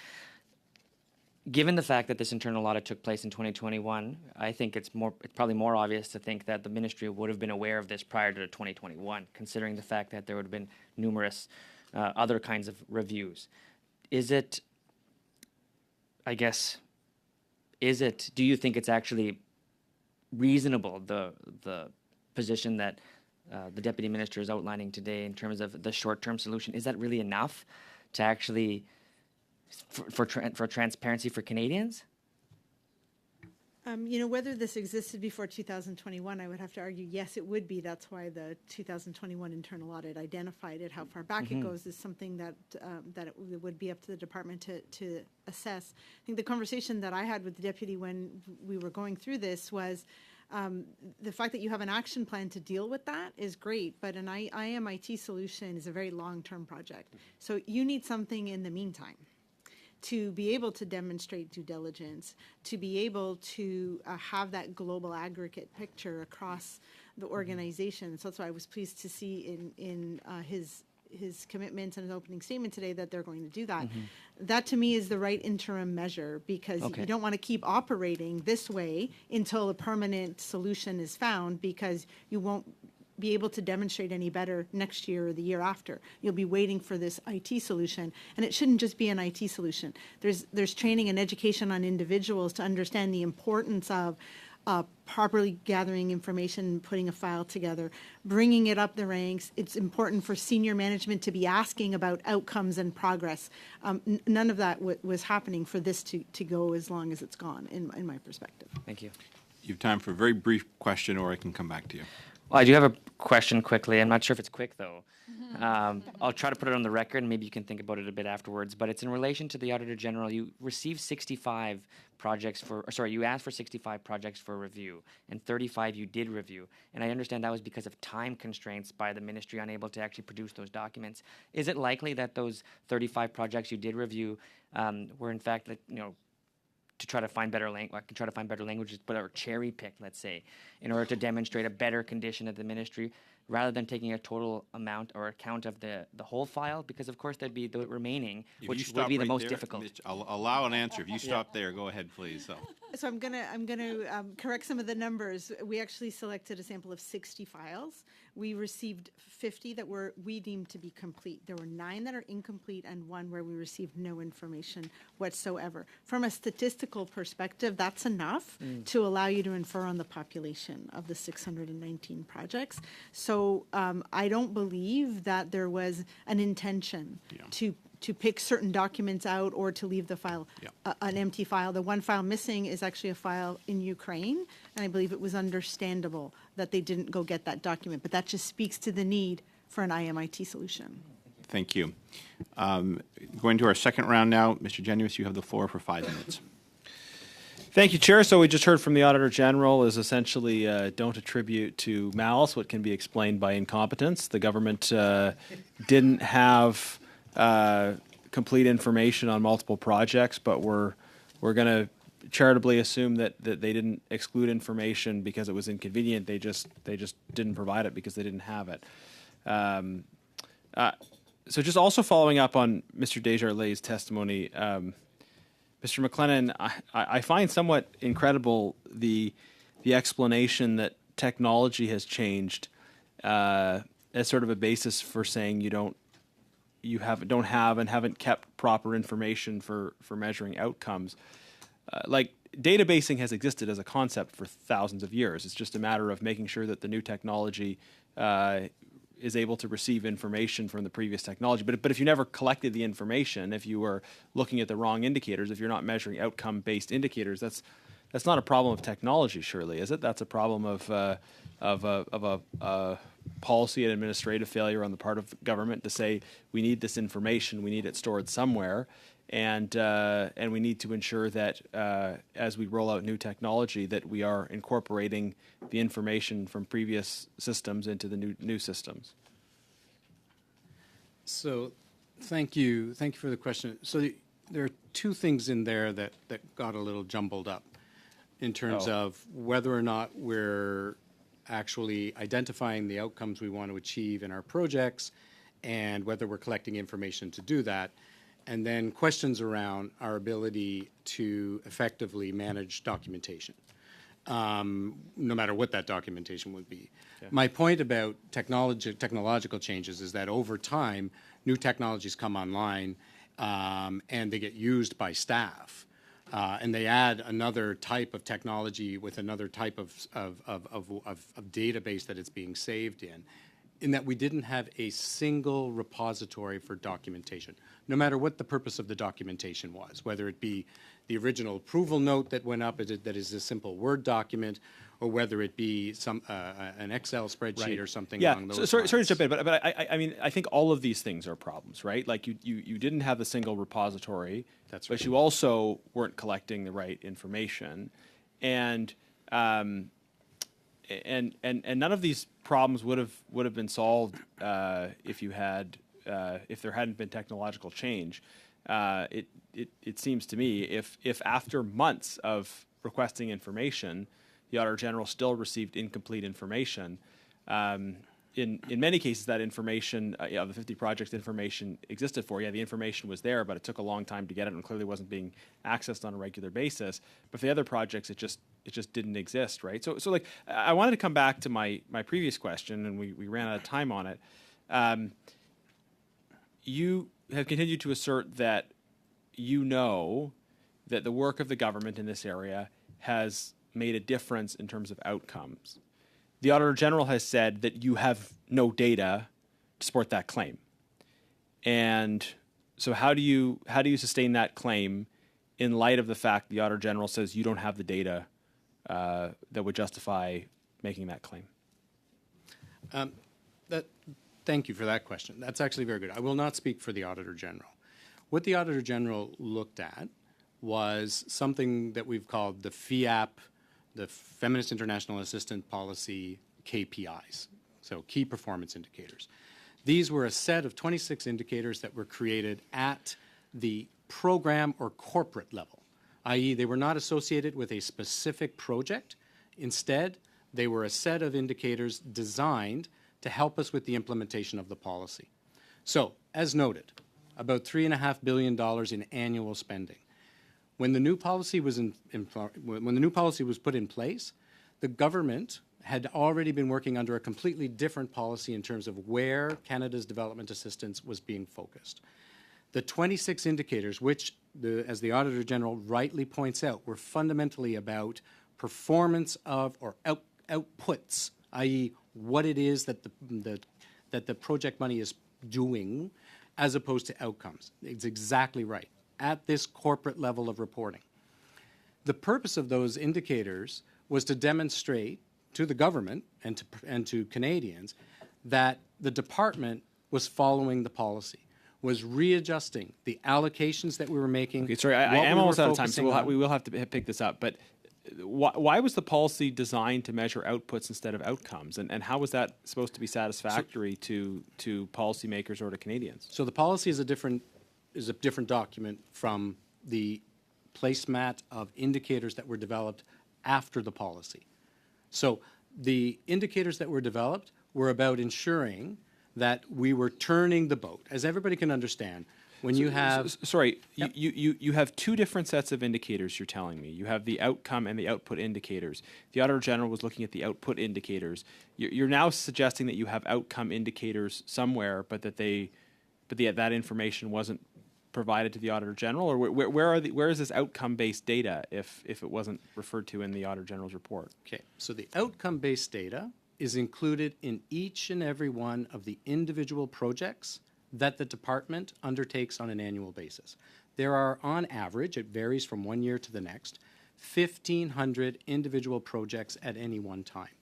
Given the fact that this internal audit took place in 2021, I think it's probably more obvious to think that the ministry would have been aware of this prior to 2021, considering the fact that there would have been numerous other kinds of reviews. Is it, do you think it's actually reasonable, the position that the Deputy Minister is outlining today in terms of the short-term solution? Is that really enough to actually for transparency for Canadians? You know, whether this existed before 2021, I would have to argue, yes, it would be. That's why the 2021 internal audit identified it. How far back it goes is something that it would be up to the department to assess. I think the conversation that I had with the deputy when we were going through this was the fact that you have an action plan to deal with that is great, but an IMIT solution is a very long-term project. So you need something in the meantime to be able to demonstrate due diligence, to be able to have that global aggregate picture across the organization. So that's why I was pleased to see in his commitment and his opening statement today that they're going to do that. That to me is the right interim measure, because you don't want to keep operating this way until a permanent solution is found, because you won't be able to demonstrate any better next year or the year after. You'll be waiting for this IT solution, and it shouldn't just be an IT solution. There's training and education on individuals to understand the importance of properly gathering information, putting a file together, bringing it up the ranks. It's important for senior management to be asking about outcomes and progress. None of that was happening for this to go as long as it's gone, in my perspective. Thank you. You have time for a very brief question, or I can come back to you. Well, I do have a question quickly. I'm not sure if it's quick, though. I'll try to put it on the record, and maybe you can think about it a bit afterwards. But it's in relation to the Auditor General. You received 65 projects you asked for 65 projects for review, and 35 you did review. And I understand that was because of time constraints by the ministry unable to actually produce those documents. Is it likely that those 35 projects you did review were in fact, to try to find better languages, but are cherry picked, let's say, in order to demonstrate a better condition of the ministry, rather than taking a total amount or account of the whole file? Because of course there'd be the remaining, which would be the most difficult. I'll allow an answer. If you stop there, go ahead, please. So I'm gonna correct some of the numbers. We actually selected a sample of 60 files. We received 50 that we deemed to be complete. There were 9 that are incomplete and 1 where we received no information whatsoever. From a statistical perspective, that's enough to allow you to infer on the population of the 619 projects. So I don't believe that there was an intention to pick certain documents out or to leave the file an empty file. The one file missing is actually a file in Ukraine, and I believe it was understandable that they didn't go get that document. But that just speaks to the need for an IMIT solution. Thank you. Going to our second round now. Mr. Genuis, you have the floor for 5 minutes. Thank you, Chair. So we just heard from the Auditor General is essentially don't attribute to malice what can be explained by incompetence. The government didn't have complete information on multiple projects, but were we're going to charitably assume that they didn't exclude information because it was inconvenient. They just didn't provide it because they didn't have it. So just also following up on Mr. Desjardins' testimony, Mr. McLennan, I find somewhat incredible the explanation that technology has changed as sort of a basis for saying you don't have and haven't kept proper information for measuring outcomes. Like databasing has existed as a concept for thousands of years. It's just a matter of making sure that the new technology is able to receive information from the previous technology. But if you never collected the information, if you were looking at the wrong indicators, if you're not measuring outcome-based indicators, that's not a problem of technology, surely, is it? That's a problem of a policy and administrative failure on the part of government to say we need this information, we need it stored somewhere, and we need to ensure that as we roll out new technology, that we are incorporating the information from previous systems into the new systems. So, thank you for the question. So there are two things in there that got a little jumbled up in terms of whether or not we're actually identifying the outcomes we want to achieve in our projects and whether we're collecting information to do that. And then questions around our ability to effectively manage documentation, no matter what that documentation would be. Okay. My point about technological changes is that over time, new technologies come online and they get used by staff. And they add another type of technology with another type of database that it's being saved in that we didn't have a single repository for documentation, no matter what the purpose of the documentation was, whether it be the original approval note that went up that is a simple Word document, or whether it be an Excel spreadsheet or something along those lines. Sorry to jump in, but I mean, I think all of these things are problems, right? Like you didn't have a single repository, that's right, but you also weren't collecting the right information, and none of these problems would have been solved if there hadn't been technological change. It seems to me if after months of requesting information, the Auditor General still received incomplete information. In many cases, that information, the 50 projects information existed for. Yeah, the information was there, but it took a long time to get it and clearly wasn't being accessed on a regular basis. But for the other projects, it just didn't exist, right? So like, I wanted to come back to my previous question, and we ran out of time on it. You have continued to assert that you know that the work of the government in this area has made a difference in terms of outcomes. The Auditor General has said that you have no data to support that claim. And so how do you sustain that claim in light of the fact the Auditor General says you don't have the data that would justify making that claim? Thank you for that question. That's actually very good. I will not speak for the Auditor General. What the Auditor General looked at was something that we've called the FIAP, the Feminist International Assistant Policy KPIs, so key performance indicators. These were a set of 26 indicators that were created at the program or corporate level, i.e. they were not associated with a specific project. Instead, they were a set of indicators designed to help us with the implementation of the policy. So, as noted, about $3.5 billion in annual spending. When the new policy was put in place, the government had already been working under a completely different policy in terms of where Canada's development assistance was being focused. The 26 indicators, which, as the Auditor General rightly points out, were fundamentally about performance of or outputs, i.e. what it is that the project money is doing, as opposed to outcomes. It's exactly right, at this corporate level of reporting. The purpose of those indicators was to demonstrate to the government and to Canadians that the department was following the policy, was readjusting the allocations that we were making. Okay, sorry, I am almost out of time, so we will have to pick this up. But why was the policy designed to measure outputs instead of outcomes? And how was that supposed to be satisfactory to policymakers or to Canadians? So the policy is a different document from the placemat of indicators that were developed after the policy. So the indicators that were developed were about ensuring that we were turning the boat. As everybody can understand, when you have... Sorry, you have two different sets of indicators, you're telling me. You have the outcome and the output indicators. The Auditor General was looking at the output indicators. You're now suggesting that you have outcome indicators somewhere, but that that information wasn't provided to the Auditor General, or where is this outcome-based data if it wasn't referred to in the Auditor General's report? Okay, so the outcome-based data is included in each and every one of the individual projects that the department undertakes on an annual basis. There are, on average, it varies from one year to the next, 1,500 individual projects at any one time.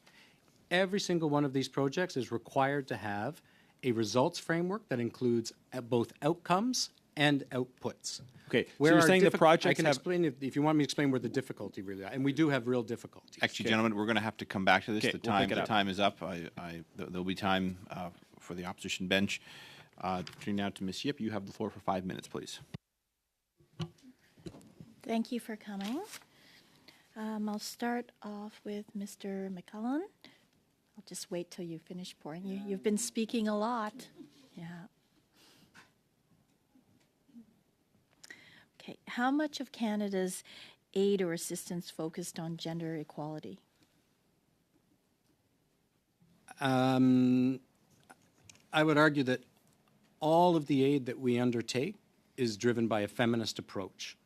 Every single one of these projects is required to have a results framework that includes both outcomes and outputs. Okay, so you're saying the projects I can explain if you want me to explain where the difficulty really is, and we do have real difficulties. Actually, gentlemen, we're going to have to come back to this. Okay, The we'll time is up. There'll be time for the opposition bench. Turning now to Ms. Yip, you have the floor for 5 minutes, please. Thank you for coming. I'll start off with Mr. McCullen. I'll just wait till you finish pouring. You've been speaking a lot. Yeah. Okay. How much of Canada's aid or assistance focused on gender equality? I would argue that all of the aid that we undertake is driven by a feminist approach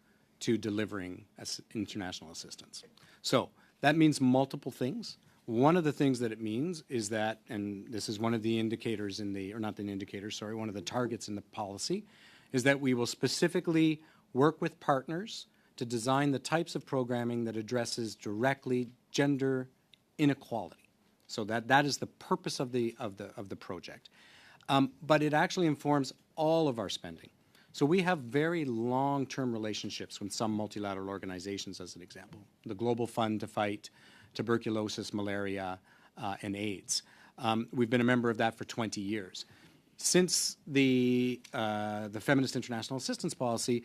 to delivering international assistance. So that means multiple things. One of the things that it means is that, and this is one of the indicators in the, or not the indicators, sorry, one of the targets in the policy, is that we will specifically work with partners to design the types of programming that addresses directly gender inequality. So that is the purpose of the project. But it actually informs all of our spending. So we have very long-term relationships with some multilateral organizations, as an example. The Global Fund to fight tuberculosis, malaria, and AIDS. We've been a member of that for 20 years. Since the Feminist International Assistance Policy,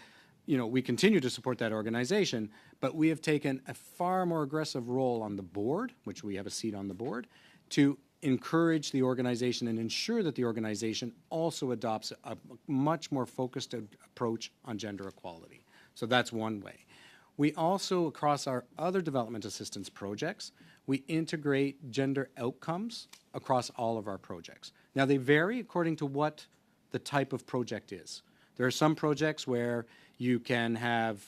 we continue to support that organization, but we have taken a far more aggressive role on the board, which we have a seat on the board, to encourage the organization and ensure that the organization also adopts a much more focused approach on gender equality. So that's one way. We also, across our other development assistance projects, we integrate gender outcomes across all of our projects. Now, they vary according to what the type of project is. There are some projects where you can have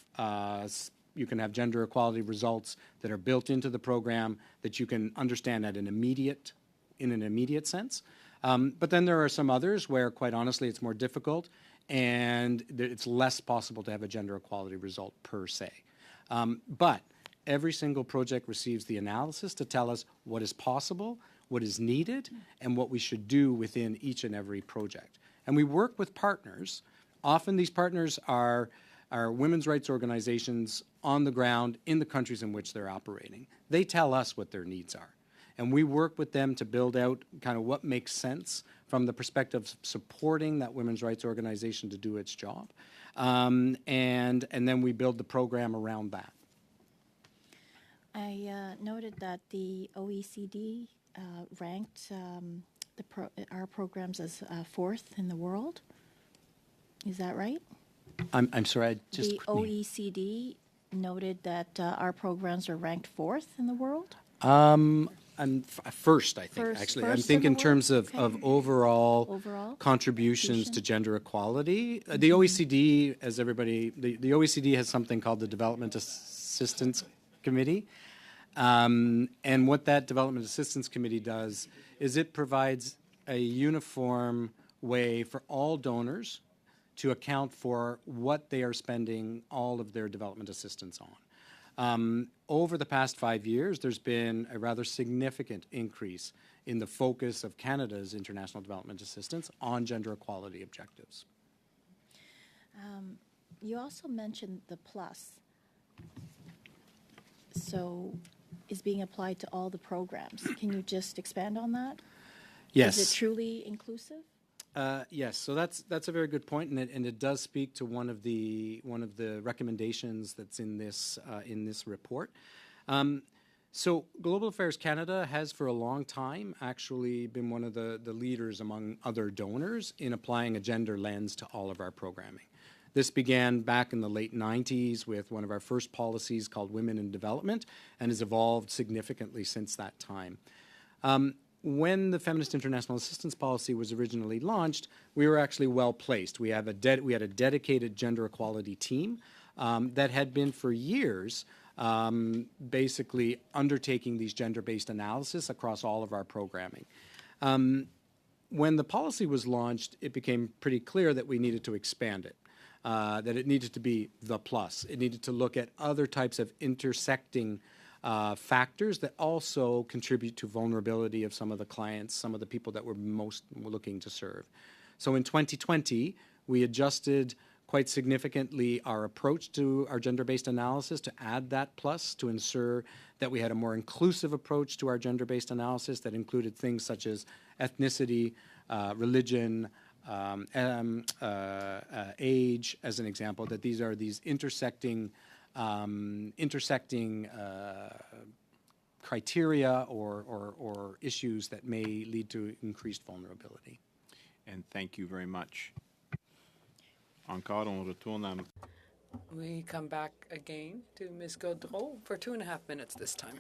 gender equality results that are built into the program that you can understand in an immediate sense. But then there are some others where, quite honestly, it's more difficult and it's less possible to have a gender equality result per se. But every single project receives the analysis to tell us what is possible, what is needed, and what we should do within each and every project. And we work with partners. Often these partners are women's rights organizations on the ground in the countries in which they're operating. They tell us what their needs are. And we work with them to build out kind of what makes sense from the perspective of supporting that women's rights organization to do its job. And then we build the program around that. I noted that the OECD ranked our programs as fourth in the world. Is that right? I'm sorry, The OECD noted that our programs are ranked fourth in the world? First, I think, actually. I think in terms of overall contributions to gender equality. The OECD, as everybody, the OECD has something called the Development Assistance Committee. And what that Development Assistance Committee does is it provides a uniform way for all donors to account for what they are spending all of their development assistance on. Over the past 5 years, there's been a rather significant increase in the focus of Canada's international development assistance on gender equality objectives. You also mentioned the plus. So is being applied to all the programs. Can you just expand on that? Yes. Is it truly inclusive? Yes, so that's a very good point, and it does speak to one of the recommendations that's in this report. So Global Affairs Canada has for a long time actually been one of the leaders among other donors in applying a gender lens to all of our programming. This began back in the late 90s with one of our first policies called Women in Development and has evolved significantly since that time. When the Feminist International Assistance Policy was originally launched, we were actually well placed. We had a dedicated gender equality team that had been for years basically undertaking these gender-based analysis across all of our programming. When the policy was launched, it became pretty clear that we needed to expand it, that it needed to be the plus. It needed to look at other types of intersecting factors that also contribute to vulnerability of some of the clients, some of the people that we're most looking to serve. So in 2020, we adjusted quite significantly our approach to our gender-based analysis to add that plus to ensure that we had a more inclusive approach to our gender-based analysis that included things such as ethnicity, religion, age, as an example, that these are these intersecting criteria or issues that may lead to increased vulnerability. And thank you very much. Encore, on retourne à... We come back again to Ms. Gaudreau for 2.5 minutes this time.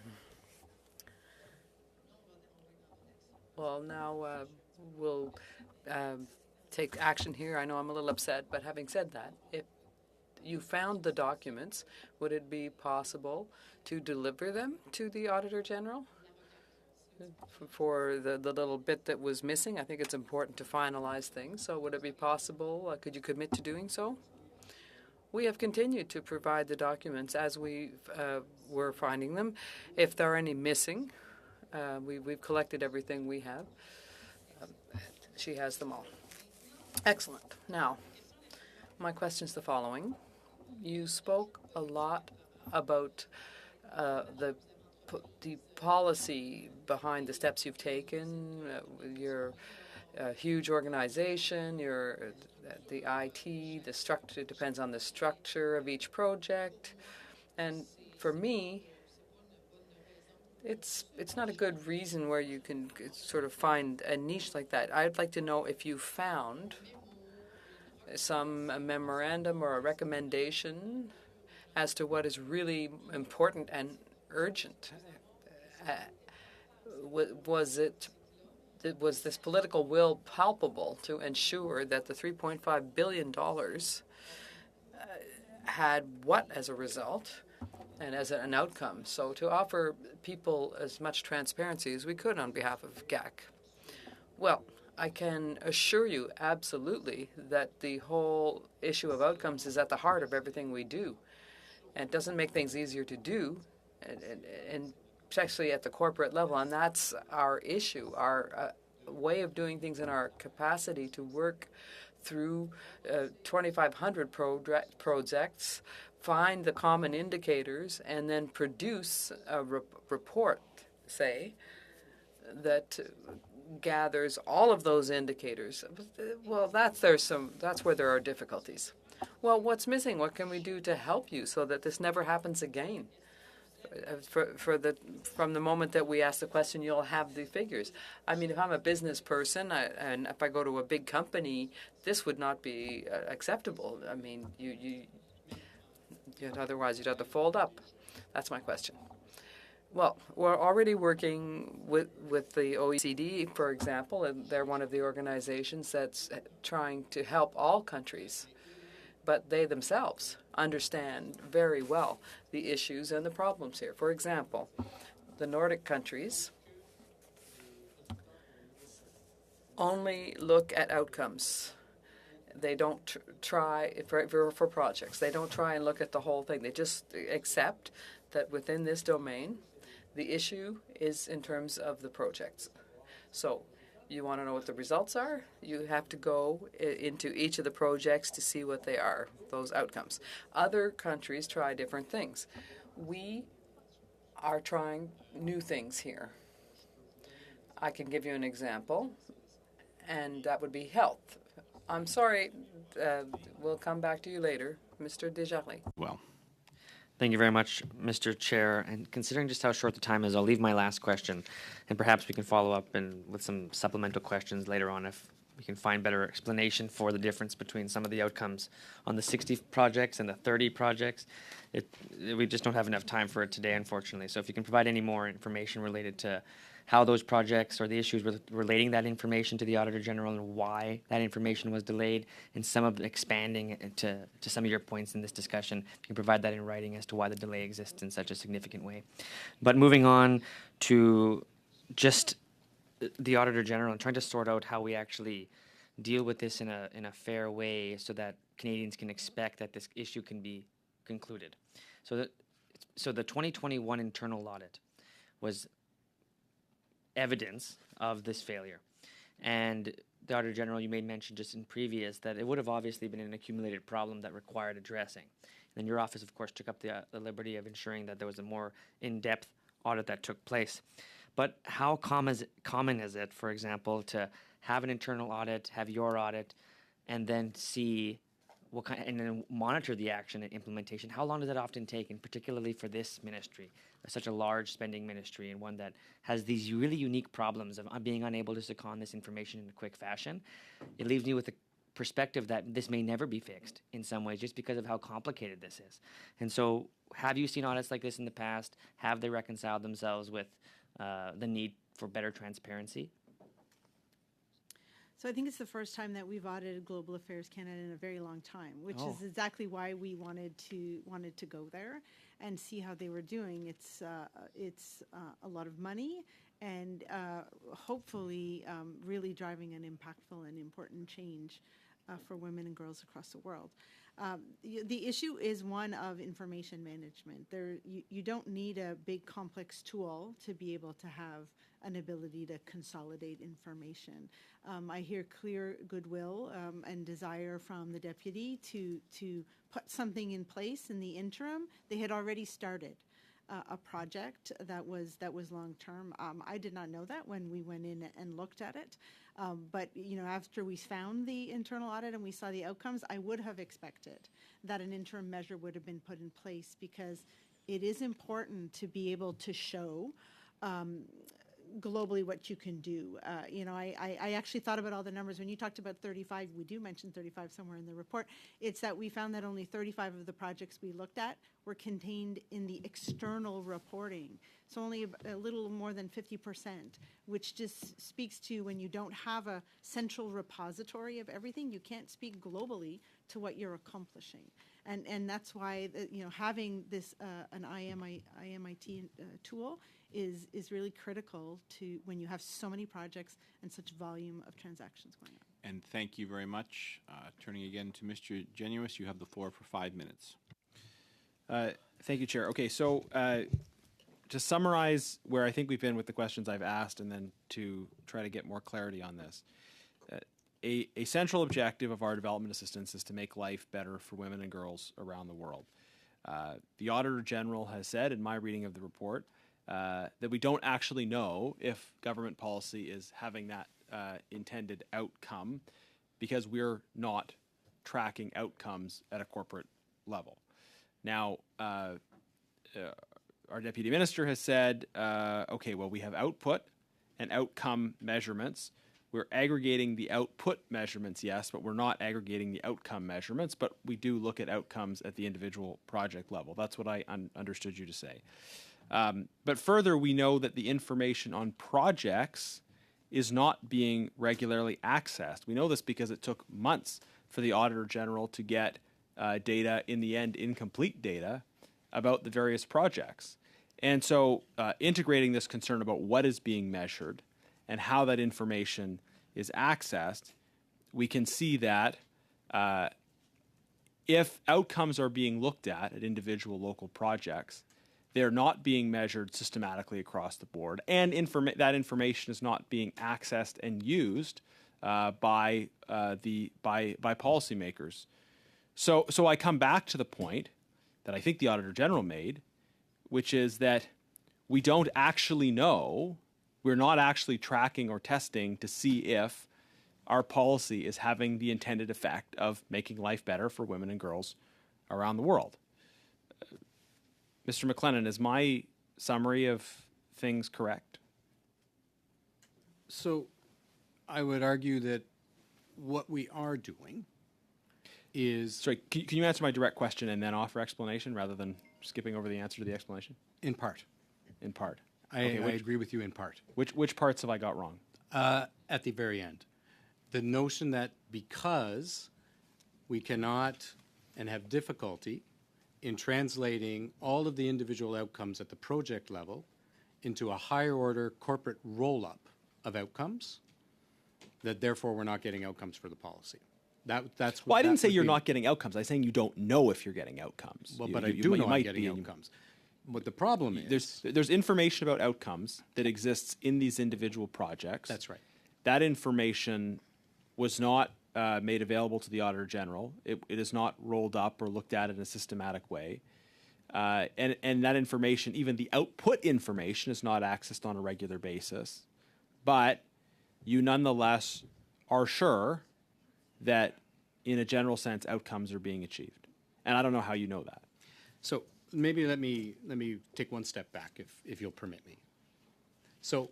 Well, now we'll take action here. I know I'm a little upset, but having said that, if you found the documents, would it be possible to deliver them to the Auditor General? For the little bit that was missing, I think it's important to finalize things. So would it be possible? Could you commit to doing so? We have continued to provide the documents as we were finding them. If there are any missing, we've collected everything we have. She has them all. Excellent. Now, my question is the following. You spoke a lot about the policy behind the steps you've taken, your huge organization, the IT, the structure depends on the structure of each project. And for me, it's not a good reason where you can sort of find a niche like that. I'd like to know if you found some memorandum or a recommendation as to what is really important and urgent. Was this political will palpable to ensure that the $3.5 billion had what as a result and as an outcome? So to offer people as much transparency as we could on behalf of GAC. Well, I can assure you absolutely that the whole issue of outcomes is at the heart of everything we do. And it doesn't make things easier to do, and especially at the corporate level. And that's our issue, our way of doing things and our capacity to work through 2,500 projects, find the common indicators, and then produce a report, say, that gathers all of those indicators. Well, that's where there are difficulties. Well, what's missing? What can we do to help you so that this never happens again? From the moment that we ask the question, you'll have the figures. I mean, if I'm a business person and if I go to a big company, this would not be acceptable. I mean, otherwise you'd have to fold up. That's my question. Well, we're already working with the OECD, for example, and they're one of the organizations that's trying to help all countries. But they themselves understand very well the issues and the problems here. For example, the Nordic countries only look at outcomes. They don't try, for projects, they don't try and look at the whole thing. They just accept that within this domain, the issue is in terms of the projects. So you want to know what the results are? You have to go into each of the projects to see what they are, those outcomes. Other countries try different things. We are trying new things here. I can give you an example. and that would be health. I'm sorry, we'll come back to you later. Mr. Desjardins. Well, Thank you very much, Mr. Chair. And considering just how short the time is, I'll leave my last question, and perhaps we can follow up with some supplemental questions later on if we can find better explanation for the difference between some of the outcomes on the 60 projects and the 30 projects. We just don't have enough time for it today, unfortunately. So if you can provide any more information related to how those projects or the issues relating that information to the Auditor General and why that information was delayed, and some of expanding to some of your points in this discussion, you can provide that in writing as to why the delay exists in such a significant way. But moving on to just the Auditor General and trying to sort out how we actually deal with this in a fair way so that Canadians can expect that this issue can be concluded. So the 2021 internal audit was evidence of this failure. And the Auditor General, you made mention just in previous that it would have obviously been an accumulated problem that required addressing. And your office, of course, took up the liberty of ensuring that there was a more in-depth audit that took place. But how common is it, for example, to have an internal audit, have your audit, and then see what kind, and then monitor the action and implementation? How long does that often take, and particularly for this ministry, such a large spending ministry and one that has these really unique problems of being unable to second this information in a quick fashion? It leaves me with a perspective that this may never be fixed in some ways just because of how complicated this is. And so have you seen audits like this in the past? Have they reconciled themselves with the need for better transparency? So I think it's the first time that we've audited Global Affairs Canada in a very long time, which is exactly why we wanted to go there and see how they were doing. It's a lot of money, and hopefully really driving an impactful and important change for women and girls across the world. The issue is one of information management. You don't need a big complex tool to be able to have an ability to consolidate information. I hear clear goodwill and desire from the deputy to put something in place in the interim. They had already started a project that was long term. I did not know that when we went in and looked at it. But after we found the internal audit and we saw the outcomes, I would have expected that an interim measure would have been put in place, because it is important to be able to show globally what you can do. I actually thought about all the numbers. When you talked about 35, we do mention 35 somewhere in the report. It's that we found that only 35 of the projects we looked at were contained in the external reporting. So only a little more than 50%, which just speaks to when you don't have a central repository of everything, you can't speak globally to what you're accomplishing. And that's why having this an IMIT tool is really critical to when you have so many projects and such volume of transactions going on. and thank you very much. Turning again to Mr. Genuis, you have the floor for 5 minutes. Thank you, Chair. Okay, so to summarize where I think we've been with the questions I've asked, and then to try to get more clarity on this. A central objective of our development assistance is to make life better for women and girls around the world. The Auditor General has said, in my reading of the report, that we don't actually know if government policy is having that intended outcome, because we're not tracking outcomes at a corporate level. Now, our Deputy Minister has said, okay, well, we have output and outcome measurements. We're aggregating the output measurements, yes, but we're not aggregating the outcome measurements, but we do look at outcomes at the individual project level. That's what I understood you to say. But further, we know that the information on projects is not being regularly accessed. We know this because it took months for the Auditor General to get data, in the end, incomplete data, about the various projects. And so integrating this concern about what is being measured and how that information is accessed, we can see that if outcomes are being looked at individual local projects, they're not being measured systematically across the board, and that information is not being accessed and used by policymakers. So I come back to the point that I think the Auditor General made, which is that we don't actually know, we're not actually tracking or testing to see if our policy is having the intended effect of making life better for women and girls around the world. Mr. McLennan, is my summary of things correct? So I would argue that what we are doing is, Sorry, can you answer my direct question and then offer explanation rather than skipping over the answer to the explanation? in part. In part. I Okay, agree with you in part. Which parts have I got wrong? At the very end. The notion that because we cannot and have difficulty in translating all of the individual outcomes at the project level into a higher order corporate roll-up of outcomes, that therefore we're not getting outcomes for the policy. That's Well, I didn't that say would you're be- not getting outcomes. I'm saying you don't know if you're getting outcomes. Well, You- but I you do might- know you I'm might getting be- outcomes. What the problem is, There's information about outcomes that exists in these individual projects. that's right. That information was not made available to the Auditor General. It is not rolled up or looked at in a systematic way. And that information, even the output information, is not accessed on a regular basis. But you nonetheless are sure that, in a general sense, outcomes are being achieved. And I don't know how you know that. So maybe let me take one step back, if you'll permit me. So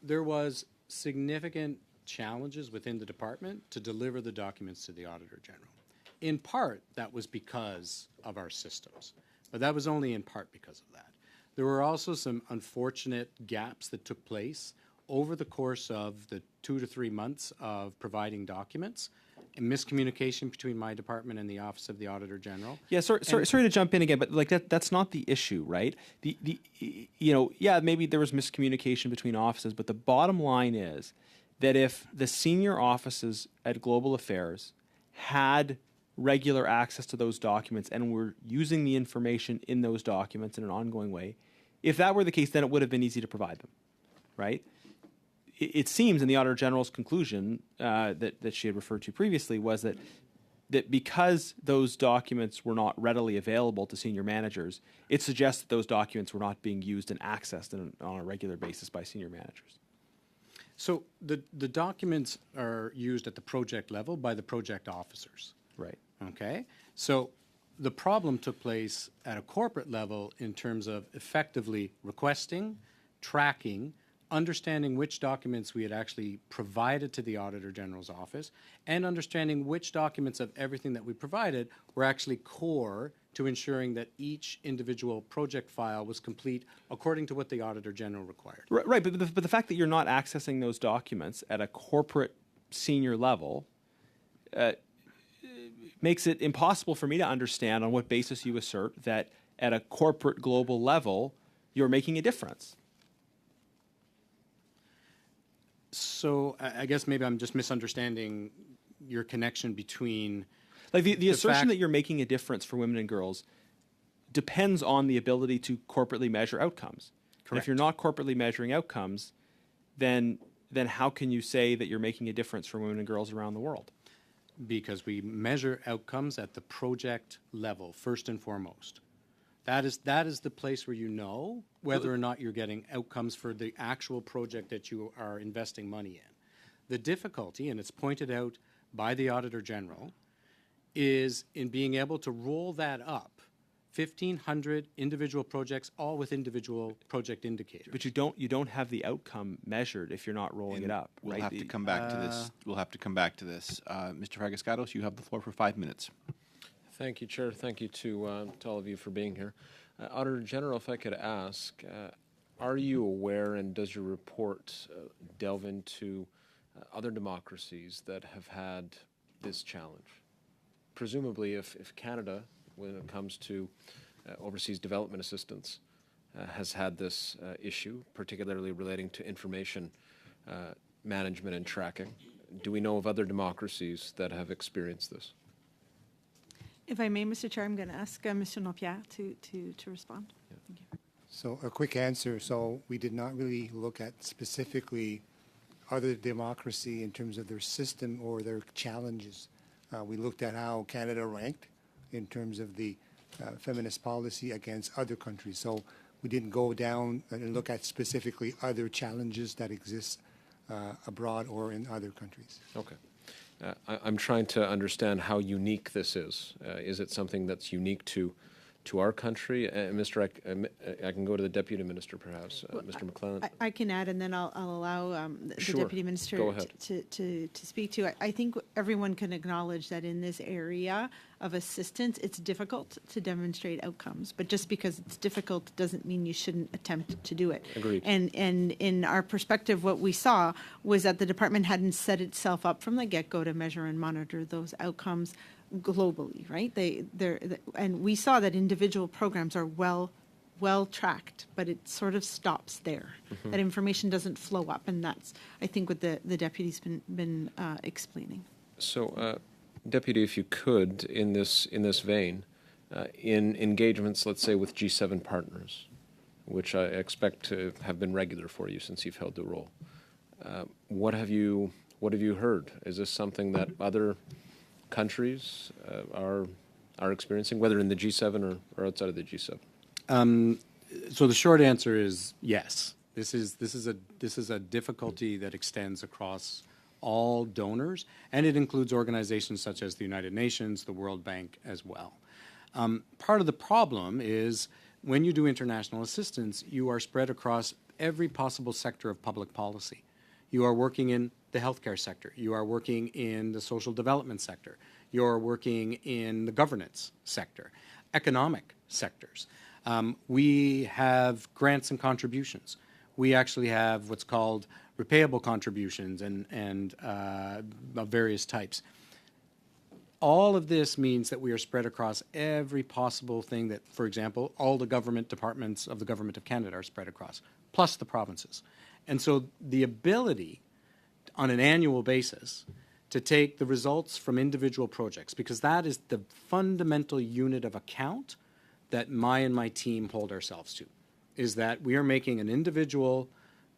there was significant challenges within the department to deliver the documents to the Auditor General. In part, that was because of our systems, but that was only in part because of that. There were also some unfortunate gaps that took place over the course of the 2 to 3 months of providing documents, and miscommunication between my department and the Office of the Auditor General. Yeah, sorry to jump in again, but like that's not the issue, right? Maybe there was miscommunication between offices, but the bottom line is that if the senior offices at Global Affairs had regular access to those documents and were using the information in those documents in an ongoing way, if that were the case, then it would have been easy to provide them, right? It seems in the Auditor General's conclusion that she had referred to previously was that because those documents were not readily available to senior managers, it suggests that those documents were not being used and accessed on a regular basis by senior managers. So the documents are used at the project level by the project officers. Right. Okay? So the problem took place at a corporate level in terms of effectively requesting, tracking, understanding which documents we had actually provided to the Auditor General's office, and understanding which documents of everything that we provided were actually core to ensuring that each individual project file was complete according to what the Auditor General required. Right, but the fact that you're not accessing those documents at a corporate senior level makes it impossible for me to understand on what basis you assert that at a corporate global level you're making a difference. So I guess maybe I'm just misunderstanding your connection between... Like the assertion fact- that you're making a difference for women and girls depends on the ability to corporately measure outcomes. And if you're not corporately measuring outcomes, then how can you say that you're making a difference for women and girls around the world? Because we measure outcomes at the project level, first and foremost. That is the place where you know whether or not you're getting outcomes for the actual project that you are investing money in. The difficulty, and it's pointed out by the Auditor General, is in being able to roll that up, 1,500 individual projects, all with individual project indicators. But you don't have the outcome measured if you're not rolling it up. We'll right? have to come back to this. We'll have to come back to this. Mr. Fragaskatos, you have the floor for 5 minutes. Thank you, Chair. Thank you to all of you for being here. Auditor General, if I could ask, are you aware and does your report delve into other democracies that have had this challenge? Presumably, if Canada, when it comes to overseas development assistance, has had this issue, particularly relating to information management and tracking, do we know of other democracies that have experienced this? If I may, Mr. Chair, I'm going to ask Mr. Nopierre to respond. Yeah. Thank you. So a quick answer. So we did not really look at specifically other democracy in terms of their system or their challenges. We looked at how Canada ranked in terms of the feminist policy against other countries. So we didn't go down and look at specifically other challenges that exist abroad or in other countries. Okay. I'm trying to understand how unique this is. Is it something that's unique to our country? I can go to the Deputy Minister, perhaps. Mr. McClellan. I can add, and then I'll allow the Sure. Deputy Minister Go ahead. to speak to. I think everyone can acknowledge that in this area of assistance, it's difficult to demonstrate outcomes. But just because it's difficult doesn't mean you shouldn't attempt to do it. Agreed. And in our perspective, what we saw was that the department hadn't set itself up from the get-go to measure and monitor those outcomes globally, right? And we saw that individual programs are well tracked, but it sort of stops there. Mm-hmm. That information doesn't flow up, and that's, I think, what the deputy's been explaining. So, Deputy, if you could, in this vein, in engagements, let's say, with G7 partners, which I expect to have been regular for you since you've held the role, what have you heard? Is this something that other countries are experiencing, whether in the G7 or outside of the G7? So the short answer is yes. This is a difficulty that extends across all donors, and it includes organizations such as the United Nations, the World Bank as well. Part of the problem is when you do international assistance, you are spread across every possible sector of public policy. You are working in the healthcare sector. You are working in the social development sector. You're working in the governance sector, economic sectors. We have grants and contributions. We actually have what's called repayable contributions and of various types. All of this means that we are spread across every possible thing that, for example, all the government departments of the Government of Canada are spread across, plus the provinces. And so the ability on an annual basis to take the results from individual projects, because that is the fundamental unit of account that and my team hold ourselves to, is that we are making an individual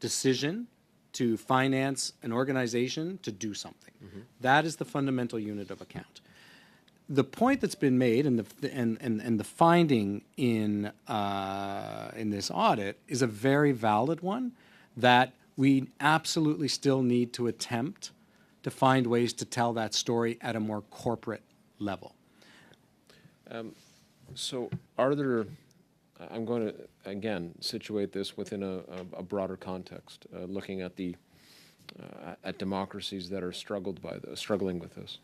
decision to finance an organization to do something. Mm-hmm. That is the fundamental unit of account. The point that's been made and the finding in this audit is a very valid one, that we absolutely still need to attempt to find ways to tell that story at a more corporate level. So are there, I'm going to, again, situate this within a broader context, looking at at democracies that are struggling with this.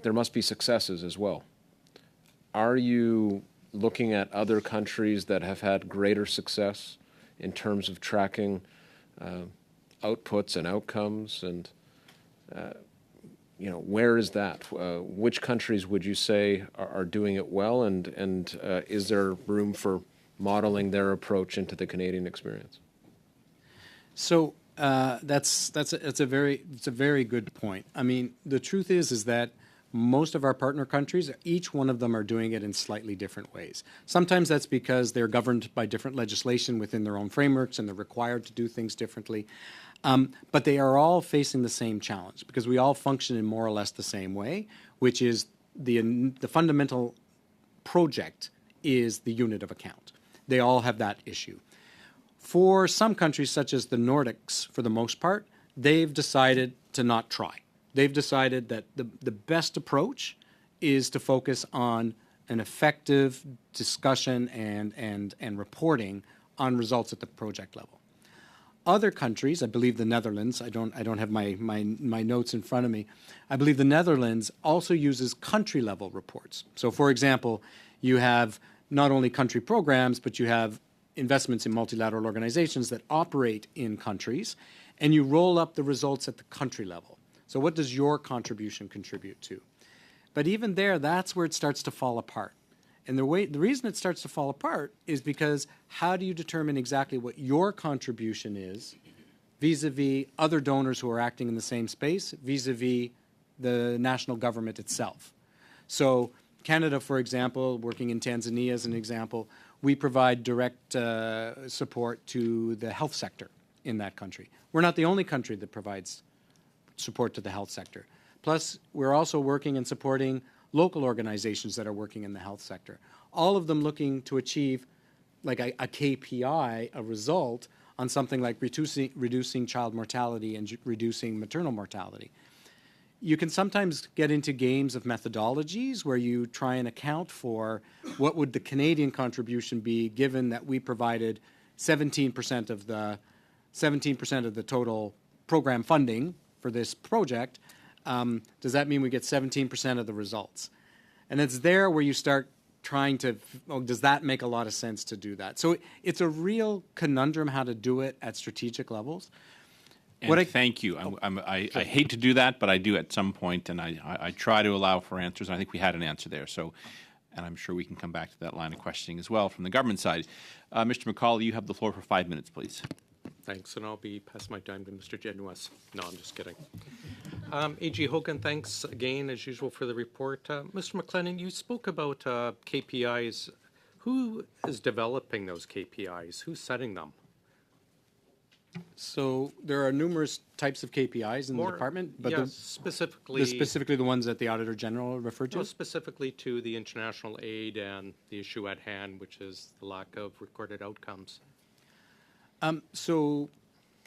There must be successes as well. Are you looking at other countries that have had greater success in terms of tracking outputs and outcomes, and where is that? Which countries would you say are doing it well, and is there room for modeling their approach into the Canadian experience? So that's a very good point. I mean, the truth is that most of our partner countries, each one of them are doing it in slightly different ways. Sometimes that's because they're governed by different legislation within their own frameworks and they're required to do things differently. But they are all facing the same challenge because we all function in more or less the same way, which is the fundamental project is the unit of account. They all have that issue. For some countries, such as the Nordics, for the most part, they've decided to not try. They've decided that the best approach is to focus on an effective discussion and reporting on results at the project level. Other countries, I believe the Netherlands, I don't have my notes in front of me. I believe the Netherlands also uses country level reports. So for example, you have not only country programs, but you have investments in multilateral organizations that operate in countries, and you roll up the results at the country level. So what does your contribution contribute to? But even there, that's where it starts to fall apart. And the reason it starts to fall apart is because how do you determine exactly what your contribution is vis-a-vis other donors who are acting in the same space, vis-a-vis the national government itself? So Canada, for example, working in Tanzania as an example, we provide direct support to the health sector in that country. We're not the only country that provides support to the health sector. Plus, we're also working and supporting local organizations that are working in the health sector, all of them looking to achieve like a KPI, a result on something like reducing child mortality and reducing maternal mortality. You can sometimes get into games of methodologies where you try and account for what would the Canadian contribution be given that we provided 17% of the total program funding for this project. Does that mean we get 17% of the results? And it's there where you start trying to, does that make a lot of sense to do that? So it's a real conundrum how to do it at strategic levels. And thank you. I hate to do that, but I do at some point, and I try to allow for answers. And I think we had an answer there. So, and I'm sure we can come back to that line of questioning as well from the government side. Mr. McCauley, you have the floor for 5 minutes, please. Thanks, and I'll be passing my time to Mr. Genuez. No, I'm just kidding. A.G. Hogan, thanks again, as usual, for the report. Mr. McLennan, you spoke about KPIs. Who is developing those KPIs? Who's setting them? So there are numerous types of KPIs in the department, but specifically the ones that the Auditor General referred to? No, specifically to the international aid and the issue at hand, which is the lack of recorded outcomes. So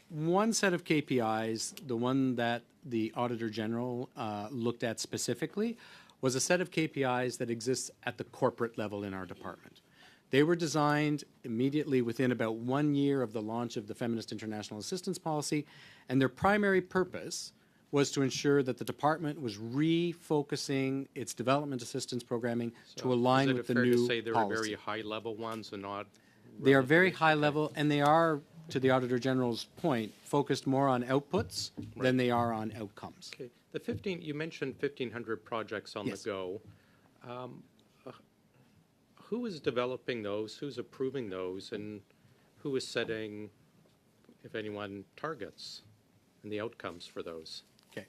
one set of KPIs, the one that the Auditor General looked at specifically, was a set of KPIs that exists at the corporate level in our department. They were designed immediately within about 1 year of the launch of the Feminist International Assistance Policy, and their primary purpose was to ensure that the department was refocusing its development assistance programming to align with the new policy. Is it fair to say they were very high-level ones and not? They are very high level, and they are, to the Auditor General's point, focused more on outputs than they are on outcomes. Okay. You mentioned 1,500 projects on the go. Who is developing those? Who's approving those? And who is setting, if anyone, targets and the outcomes for those? Okay.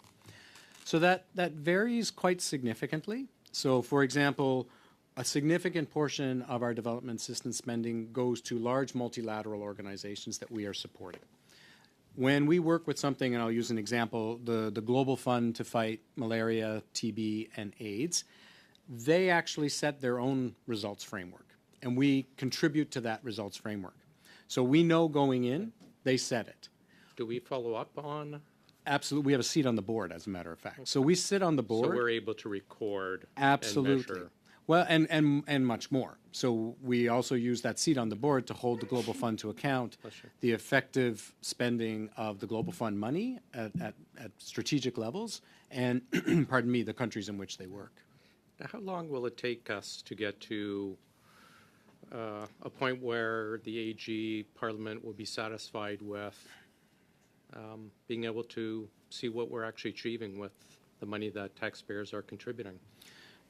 So that varies quite significantly. So, for example, a significant portion of our development assistance spending goes to large multilateral organizations that we are supporting. When we work with something, and I'll use an example, the Global Fund to fight malaria, TB, and AIDS, they actually set their own results framework, and we contribute to that results framework. So we know going in, they set it. Do we follow up on? Absolutely. We have a seat on the board, as a matter of fact. So we sit on the board. So we're able to record Absolutely. And measure. Well, and much more. So we also use that seat on the board to hold the Global Fund to account, the effective spending of the Global Fund money at strategic levels, and, pardon me, the countries in which they work. Now, how long will it take us to get to a point where the AG Parliament will be satisfied with being able to see what we're actually achieving with the money that taxpayers are contributing?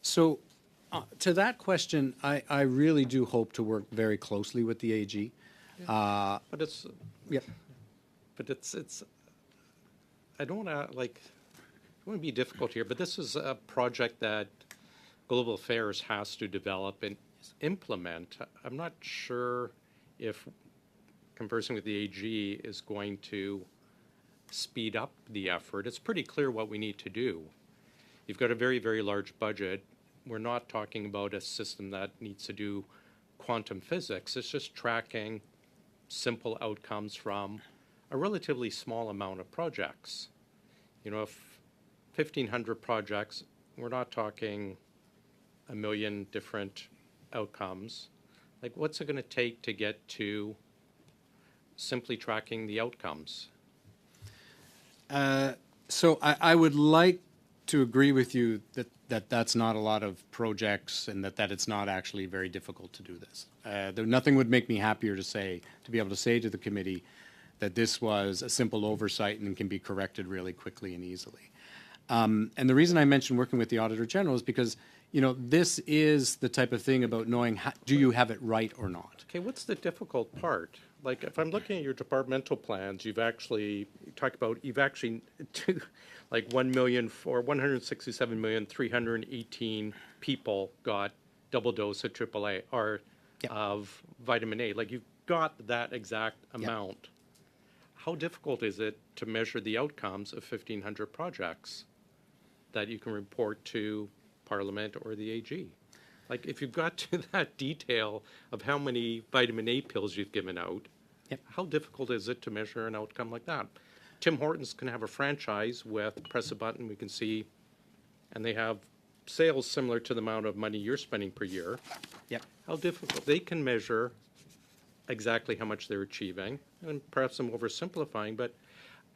So to that question, I really do hope to work very closely with the AG. But it's... Yeah. But it's... I don't want to be difficult here, but this is a project that Global Affairs has to develop and implement. I'm not sure if conversing with the AG is going to speed up the effort. It's pretty clear what we need to do. You've got a very, very large budget. We're not talking about a system that needs to do quantum physics. It's just tracking simple outcomes from a relatively small amount of projects. You know, if 1,500 projects, we're not talking a million different outcomes. Like, what's it going to take to get to simply tracking the outcomes? So I would like to agree with you that that's not a lot of projects and that it's not actually very difficult to do this. Nothing would make me happier to be able to say to the committee that this was a simple oversight and can be corrected really quickly and easily. And the reason I mentioned working with the Auditor General is because, you know, this is the type of thing about knowing do you have it right or not. Okay, what's the difficult part? Like, if I'm looking at your departmental plans, you've actually 167,318 people got double dose of AAA or of vitamin A. Like, you've got that exact amount. Yep. How difficult is it to measure the outcomes of 1,500 projects that you can report to Parliament or the AG? Like, if you've got to that detail of how many vitamin A pills you've given out, Yep. How difficult is it to measure an outcome like that? Tim Hortons can have a franchise with press a button, we can see, and they have sales similar to the amount of money you're spending per year. Yep. How difficult, they can measure exactly how much they're achieving, and perhaps I'm oversimplifying, but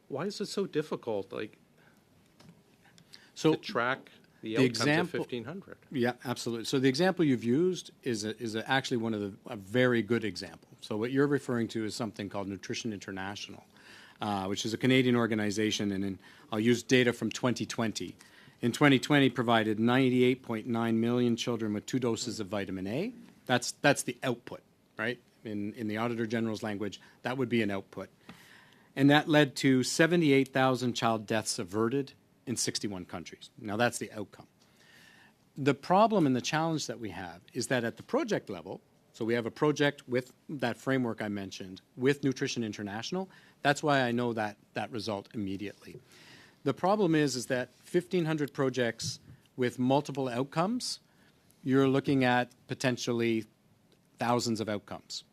why is it so difficult, like, So to track the the outcomes of example- 1,500? Yeah, absolutely. So the example you've used is actually one of a very good example. So what you're referring to is something called Nutrition International, which is a Canadian organization, and I'll use data from 2020. In 2020, provided 98.9 million children with 2 doses of vitamin A. That's the output, right? In the Auditor General's language, that would be an output. And that led to 78,000 child deaths averted in 61 countries. Now, that's the outcome. The problem and the challenge that we have is that at the project level, so we have a project with that framework I mentioned, with Nutrition International, that's why I know that result immediately. The problem is that 1,500 projects with multiple outcomes, you're looking at potentially thousands of outcomes.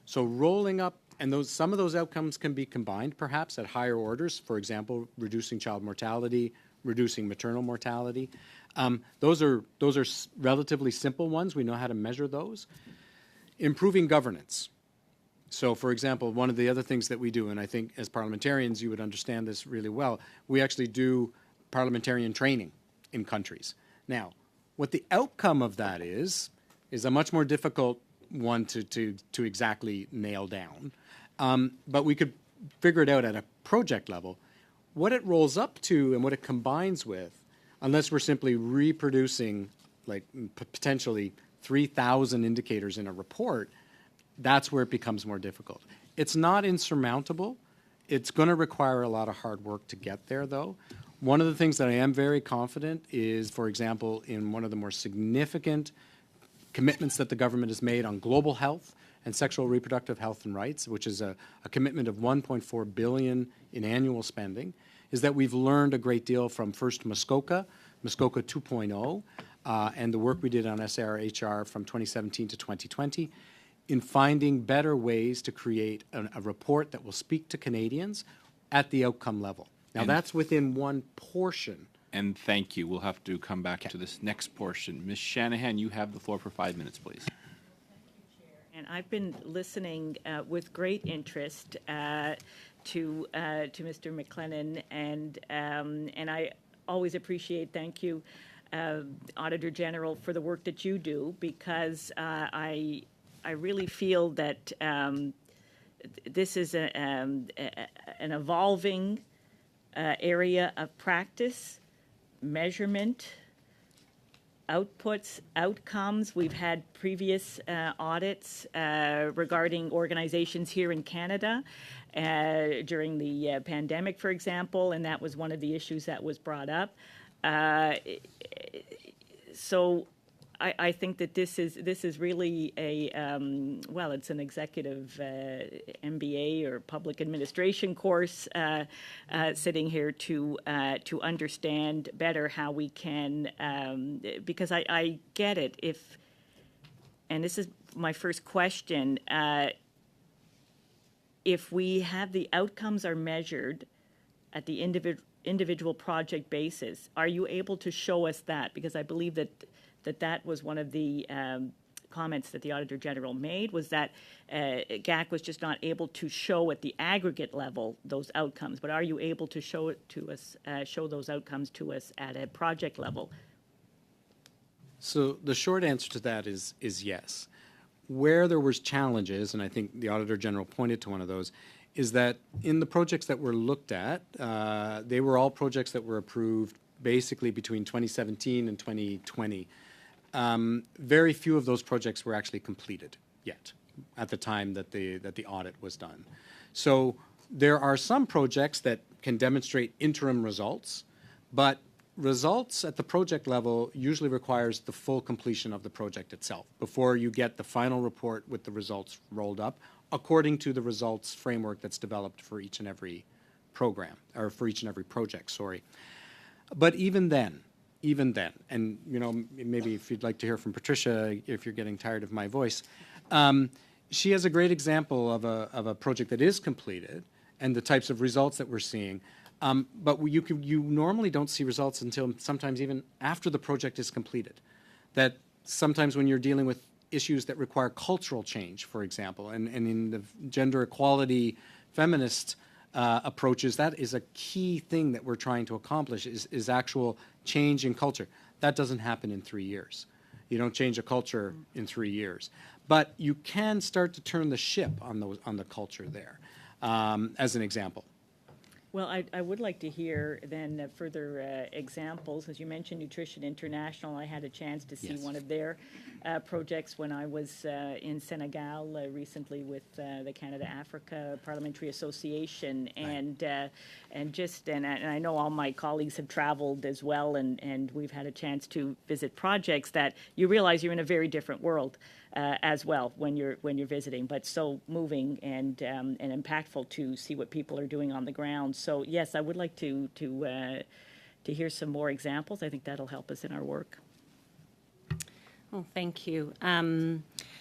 So rolling up, and some of those outcomes can be combined perhaps at higher orders, for example, reducing child mortality, reducing maternal mortality. Those are relatively simple ones. We know how to measure those. Improving governance. So, for example, one of the other things that we do, and I think as parliamentarians you would understand this really well, we actually do parliamentarian training in countries. Now, what the outcome of that is a much more difficult one to exactly nail down. But we could figure it out at a project level. What it rolls up to and what it combines with, unless we're simply reproducing like potentially 3,000 indicators in a report, that's where it becomes more difficult. It's not insurmountable. It's going to require a lot of hard work to get there, though. One of the things that I am very confident is, for example, in one of the more significant commitments that the government has made on global health and sexual reproductive health and rights, which is a commitment of $1.4 billion in annual spending, is that we've learned a great deal from first Muskoka 2.0, and the work we did on SRHR from 2017 to 2020, in finding better ways to create a report that will speak to Canadians at the outcome level. Now, that's within one portion. And thank you. We'll have to come back to this next portion. Ms. Shanahan, you have the floor for 5 minutes, please. And I've been listening with great interest to Mr. McLennan, and I always appreciate, thank you, Auditor General, for the work that you do, because I really feel that this is an evolving area of practice, measurement, outputs, outcomes. We've had previous audits regarding organizations here in Canada during the pandemic, for example, and that was one of the issues that was brought up. So I think that this is really it's an executive MBA or public administration course sitting here to understand better how we can, because I get it, and this is my first question, if we have the outcomes are measured at the individual project basis, are you able to show us that? Because I believe that was one of the comments that the Auditor General made, was that GAC was just not able to show at the aggregate level those outcomes. But are you able to show it to us, show those outcomes to us at a project level? So the short answer to that is yes. Where there was challenges, and I think the Auditor General pointed to one of those, is that in the projects that were looked at, they were all projects that were approved basically between 2017 and 2020. Very few of those projects were actually completed yet at the time that the audit was done. So there are some projects that can demonstrate interim results, but results at the project level usually requires the full completion of the project itself before you get the final report with the results rolled up according to the results framework that's developed for each and every program, or for each and every project, sorry. But even then, and maybe if you'd like to hear from Patricia, if you're getting tired of my voice, she has a great example of a project that is completed and the types of results that we're seeing. But you normally don't see results until sometimes even after the project is completed. That sometimes when you're dealing with issues that require cultural change, for example, and in the gender equality feminist approaches, that is a key thing that we're trying to accomplish is actual change in culture. That doesn't happen in 3 years. You don't change a culture in 3 years. But you can start to turn the ship on the culture there, as an example. Well, I would like to hear then further examples. As you mentioned, Nutrition International, I had a chance to see one of their projects when I was in Senegal recently with the Canada-Africa Parliamentary Association. And I know all my colleagues have traveled as well, and we've had a chance to visit projects that you realize you're in a very different world as well when you're visiting, but so moving and impactful to see what people are doing on the ground. So yes, I would like to hear some more examples. I think that'll help us in our work. Well, thank you.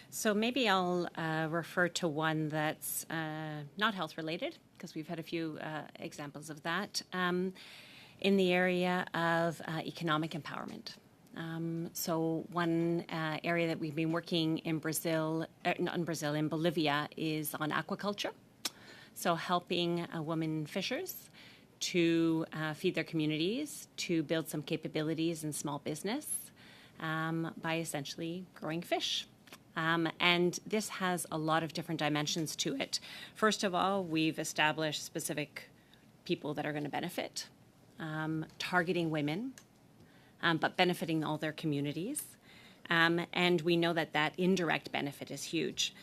So maybe I'll refer to one that's not health related, because we've had a few examples of that, in the area of economic empowerment. So one area that we've been working in in Bolivia is on aquaculture. So helping women fishers to feed their communities, to build some capabilities in small business by essentially growing fish. And this has a lot of different dimensions to it. First of all, we've established specific people that are going to benefit, targeting women, but benefiting all their communities. And we know that indirect benefit is huge.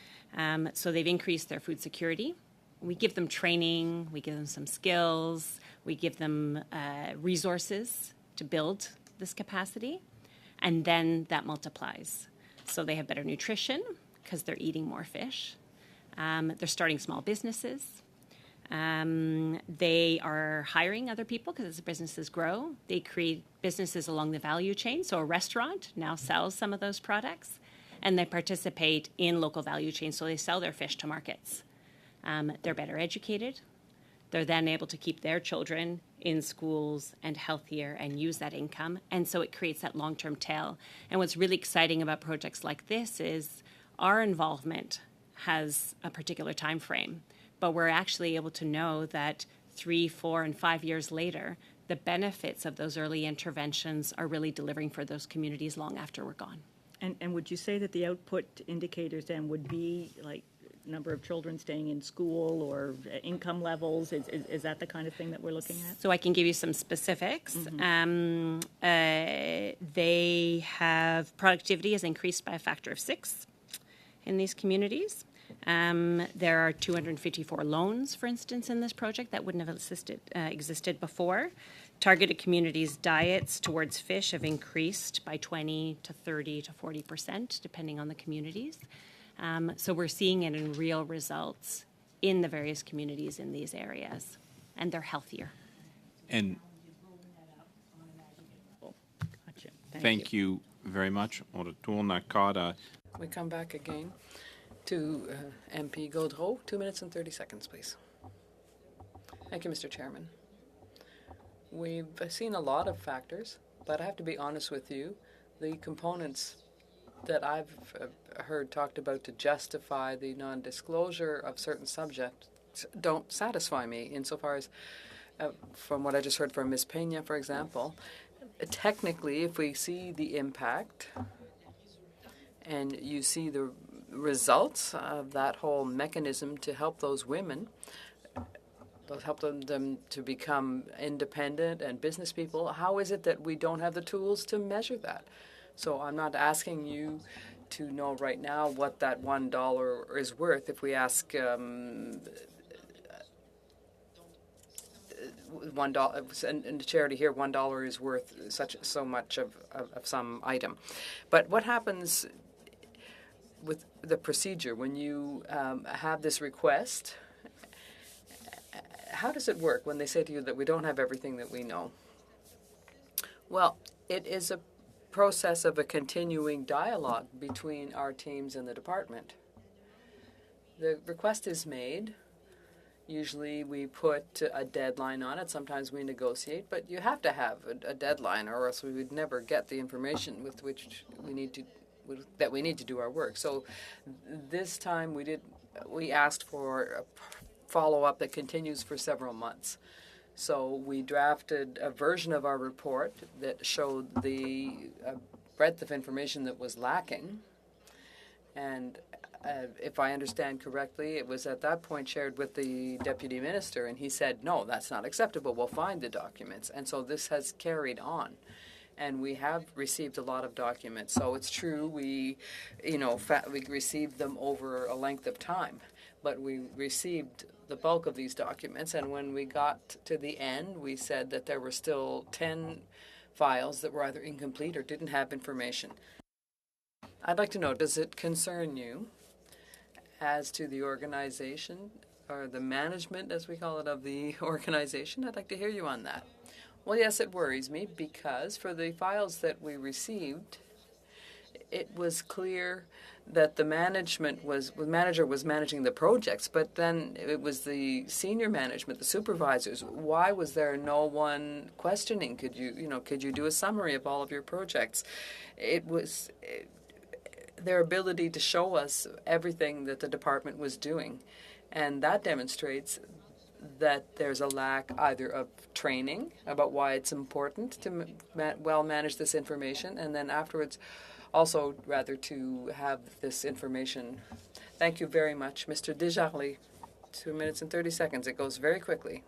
So they've increased their food security. We give them training, we give them some skills, we give them resources to build this capacity, and then that multiplies. So they have better nutrition because they're eating more fish. They're starting small businesses. They are hiring other people because as the businesses grow, they create businesses along the value chain. So a restaurant now sells some of those products, and they participate in local value chains. So they sell their fish to markets. They're better educated. They're then able to keep their children in schools and healthier and use that income. And so it creates that long-term tail. And what's really exciting about projects like this is our involvement has a particular time frame, but we're actually able to know that 3, 4, and 5 years later, the benefits of those early interventions are really delivering for those communities long after we're gone. And would you say that the output indicators then would be like number of children staying in school or income levels? Is that the kind of thing that we're looking at? So I can give you some specifics. Mm-hmm. They have productivity has increased by a factor of 6 in these communities. There are 254 loans, for instance, in this project that wouldn't have existed before. Targeted communities' diets towards fish have increased by 20 to 30 to 40%, depending on the communities. So we're seeing it in real results in the various communities in these areas, and they're healthier. And Gotcha. thank you very much. We come back again to MP Gaudreau. 2 minutes and 30 seconds, please. Thank you, Mr. Chairman. We've seen a lot of factors, but I have to be honest with you. The components that I've heard talked about to justify the non-disclosure of certain subjects don't satisfy me insofar as, from what I just heard from Ms. Pena, for example, technically, if we see the impact and you see the results of that whole mechanism to help those women, help them to become independent and business people, how is it that we don't have the tools to measure that? So I'm not asking you to know right now what that $1 is worth. If we ask $1 and the charity here, $1 is worth so much of some item. But what happens with the procedure when you have this request? How does it work when they say to you that we don't have everything that we know? Well, it is a process of a continuing dialogue between our teams and the department. the request is made. Usually we put a deadline on it. Sometimes we negotiate, but you have to have a deadline, or else we would never get the information with which we need to do our work. So this time we asked for a follow-up that continues for several months. So we drafted a version of our report that showed the breadth of information that was lacking. And if I understand correctly, it was at that point shared with the Deputy Minister, and he said, no, that's not acceptable. We'll find the documents. And so this has carried on. And we have received a lot of documents. So it's true, we received them over a length of time. But we received the bulk of these documents, and when we got to the end, we said that there were still 10 files that were either incomplete or didn't have information. I'd like to know, does it concern you as to the organization, or the management, as we call it, of the organization? I'd like to hear you on that. Well, yes, it worries me, because for the files that we received, it was clear that the manager was managing the projects, but then it was the senior management, the supervisors. Why was there no one questioning? Could you do a summary of all of your projects? It was their ability to show us everything that the department was doing, and that demonstrates that there's a lack either of training about why it's important to well manage this information, and then afterwards also rather to have this information. Thank you very much. Mr. Desjardins, 2 minutes and 30 seconds. It goes very quickly.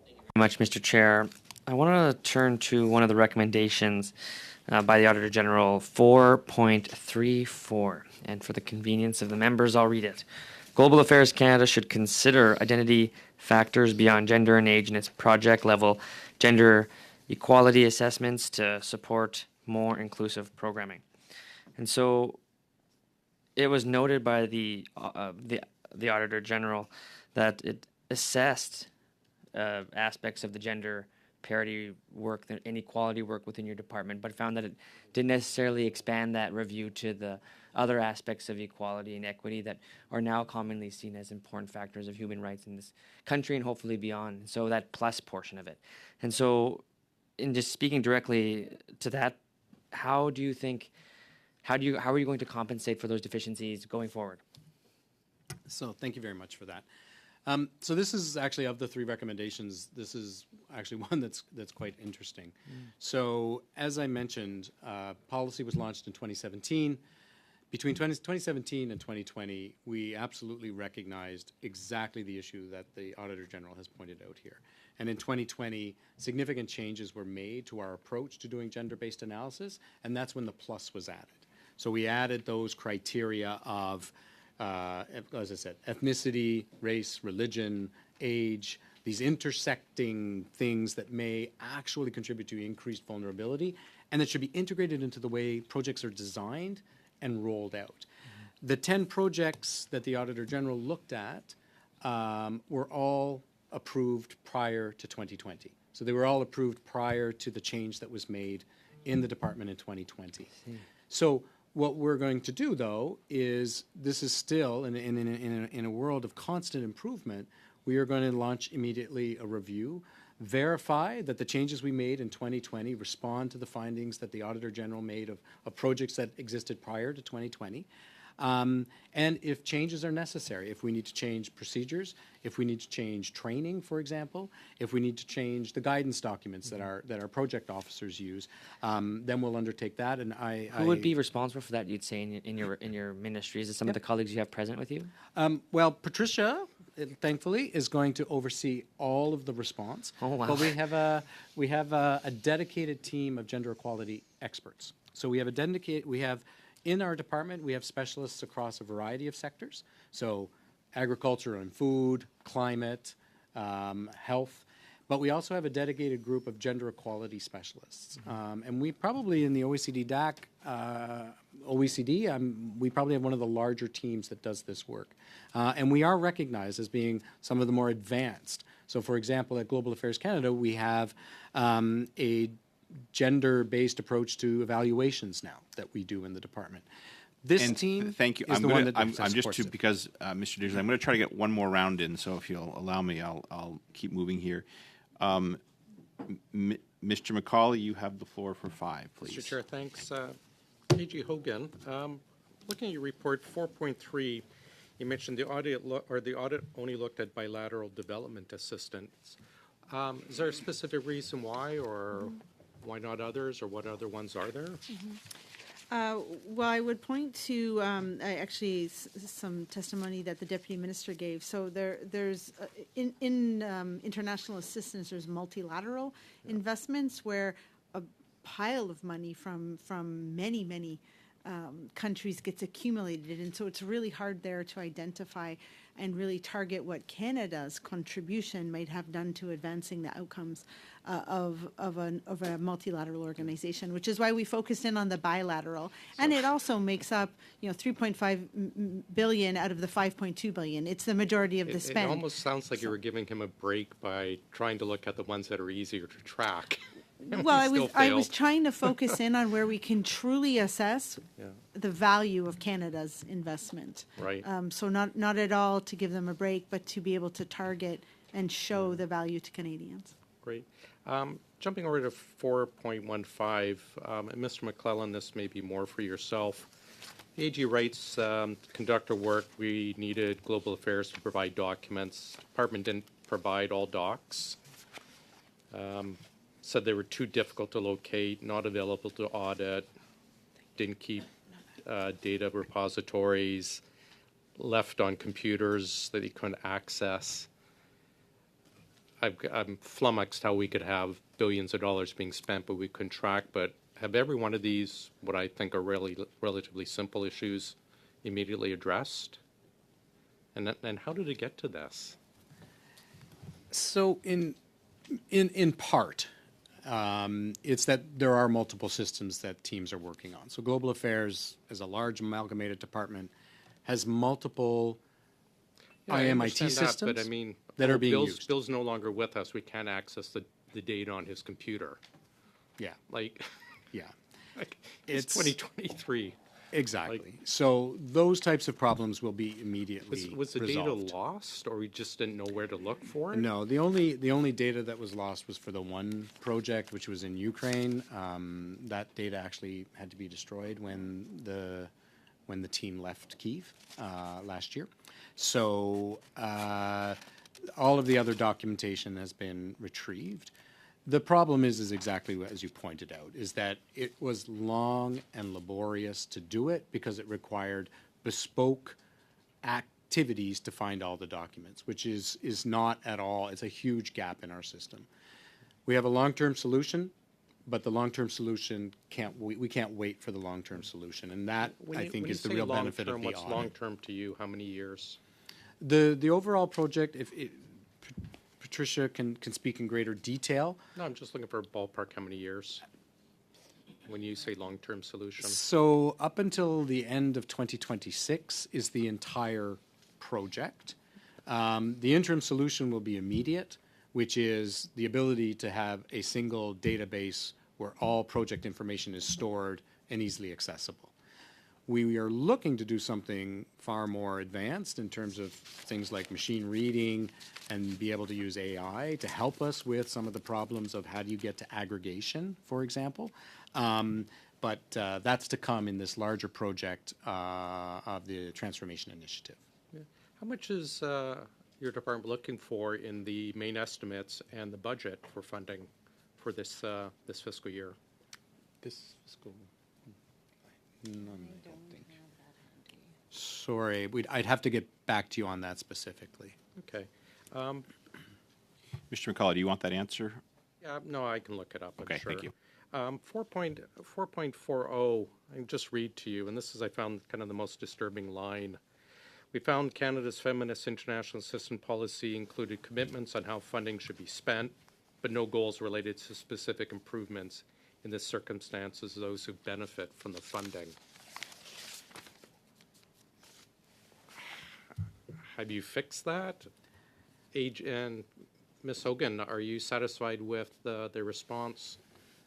Thank you very much, Mr. Chair. I want to turn to one of the recommendations by the Auditor General, 4.34. And for the convenience of the members, I'll read it. Global Affairs Canada should consider identity factors beyond gender and age in its project level gender equality assessments to support more inclusive programming. And so it was noted by the Auditor General that it assessed aspects of the gender parity work, the inequality work within your department, but found that it didn't necessarily expand that review to the other aspects of equality and equity that are now commonly seen as important factors of human rights in this country and hopefully beyond. So that plus portion of it. And so in just speaking directly to that, how are you going to compensate for those deficiencies going forward? So thank you very much for that. So this is actually, of the three recommendations, this is actually one that's quite interesting. So as I mentioned, policy was launched in 2017. Between 2017 and 2020, we absolutely recognized exactly the issue that the Auditor General has pointed out here. And in 2020, significant changes were made to our approach to doing gender-based analysis, and that's when the plus was added. So we added those criteria of, as I said, ethnicity, race, religion, age, these intersecting things that may actually contribute to increased vulnerability, and that should be integrated into the way projects are designed and rolled out. The 10 projects that the Auditor General looked at were all approved prior to 2020. So they were all approved prior to the change that was made in the department in 2020. So what we're going to do, though, is this is still, in a world of constant improvement, we are going to launch immediately a review, verify that the changes we made in 2020 respond to the findings that the Auditor General made of projects that existed prior to 2020. And if changes are necessary, if we need to change procedures, if we need to change training, for example, if we need to change the guidance documents that our project officers use, then we'll undertake that. And Who would be responsible for that? You'd say in your ministry, is it some of the colleagues you have present with you? Well, Patricia, thankfully, is going to oversee all of the response. Oh, wow. But we have a dedicated team of gender equality experts. So we have in our department, we have specialists across a variety of sectors. So agriculture and food, climate, health. But we also have a dedicated group of gender equality specialists. And we probably, in the OECD DAC, we probably have one of the larger teams that does this work. And we are recognized as being some of the more advanced. So for example, at Global Affairs Canada, we have a gender-based approach to evaluations now that we do in the department. This And team thank you. is the one that I'm just supports to, it. because, Mr. Disley, I'm going to try to get one more round in, so if you'll allow me, I'll keep moving here. Mr. McCauley, you have the floor for 5, please. Mr. Chair, thanks. A.G. Hogan, looking at your report 4.3, you mentioned the audit only looked at bilateral development assistance. Is there a specific reason why, or why not others, or what other ones are there? Well, I would point to actually some testimony that the deputy minister gave. So there's in international assistance, there's multilateral investments where a pile of money from many countries gets accumulated, and so it's really hard there to identify and really target what Canada's contribution might have done to advancing the outcomes of a multilateral organization, which is why we focused in on the bilateral. And it also makes up, 3.5 billion out of the 5.2 billion. It's the majority of the spend. It almost sounds like you were giving him a break by trying to look at the ones that are easier to track. Well, I was trying to focus in on where we can truly assess the value of Canada's investment. Right. So not at all to give them a break, but to be able to target and show the value to Canadians. Great. Jumping over to 4.15, and Mr. McClellan, this may be more for yourself. The AG writes, conduct our work, we needed global affairs to provide documents. Department didn't provide all docs. Said they were too difficult to locate, not available to audit, didn't keep data repositories, left on computers that he couldn't access. I'm flummoxed how we could have billions of dollars being spent, but we couldn't track. But have every one of these, what I think are really relatively simple issues, immediately addressed? And how did it get to this? So in part, it's that there are multiple systems that teams are working on. So Global Affairs, as a large amalgamated department, has multiple IMIT systems but I mean, that are being used. Bill's no longer with us. We can't access the data on his computer. Yeah. Yeah. It's 2023. Exactly. So those types of problems will be immediately Was the resolved. data lost, or we just didn't know where to look for it? No, the only data that was lost was for the one project, which was in Ukraine. That data actually had to be destroyed when the team left Kyiv last year. So all of the other documentation has been retrieved. The problem is exactly as you pointed out, is that it was long and laborious to do it because it required bespoke activities to find all the documents, which is not at all, it's a huge gap in our system. We have a long-term solution, but the long-term solution we can't wait for the long-term solution, and that, I think, is the real benefit of the audit. What's long-term to you? How many years? The overall project, Patricia can speak in greater detail. No, I'm just looking for a ballpark. How many years? When you say long-term solution. So up until the end of 2026 is the entire project. The interim solution will be immediate, which is the ability to have a single database where all project information is stored and easily accessible. We are looking to do something far more advanced in terms of things like machine reading and be able to use AI to help us with some of the problems of how do you get to aggregation, for example. But that's to come in this larger project of the Transformation Initiative. Yeah. How much is your department looking for in the main estimates and the budget for funding for this this fiscal year? This fiscal None, I don't think. Sorry, I'd have to get back to you on that specifically. Okay. Mr. McCullough, do you want that answer? Yeah, no, I can look it up. Okay, I'm sure. thank you. 4.40, I can just read to you, and this is, I found, kind of the most disturbing line. We found Canada's feminist international assistance policy included commitments on how funding should be spent, but no goals related to specific improvements in the circumstances of those who benefit from the funding. Have you fixed that? And Ms. Hogan, are you satisfied with the response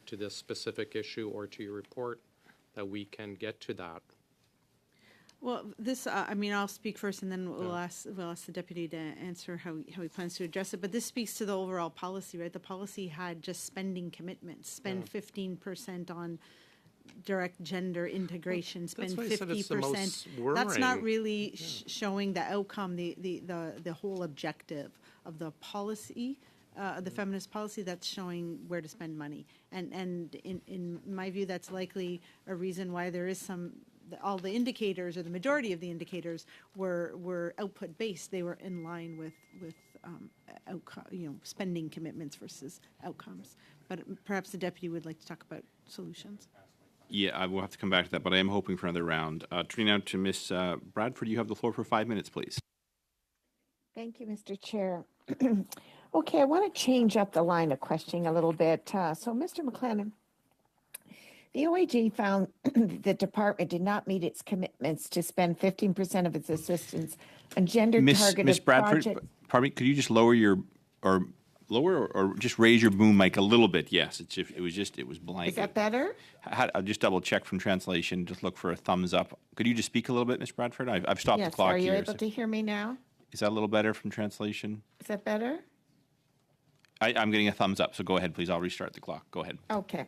to this specific issue or to your report that we can get to that? Well, this, I mean, I'll speak first, and then we'll ask the deputy to answer how he plans to address it. But this speaks to the overall policy, right? The policy had just spending commitments, spend 15% on direct gender integration, spend 50%. That's not really showing the outcome, the whole objective of the policy. The feminist policy, that's showing where to spend money, and in my view, that's likely a reason why there is all the indicators, or the majority of the indicators, were output based. They were in line with outcome, spending commitments versus outcomes. But perhaps the deputy would like to talk about solutions. Yeah, I will have to come back to that, but I am hoping for another round. Turning now to Ms. Bradford, you have the floor for 5 minutes, please. Thank you, Mr. Chair. Okay, I want to change up the line of questioning a little bit. So, Mr. McLennan, the OAG found the department did not meet its commitments to spend 15% of its assistance on gender-targeted Ms. Bradford, projects. pardon me, could you just lower or just raise your boom mic a little bit? Yes, it was blank. Is that better? I'll just double check from translation. Just look for a thumbs up. Could you just speak a little bit, Ms. Bradford? I've stopped the clock Are you here. able to hear me now? Is that a little better from translation? Is that better? I'm getting a thumbs up, so go ahead, please. I'll restart the clock. Go ahead. Okay.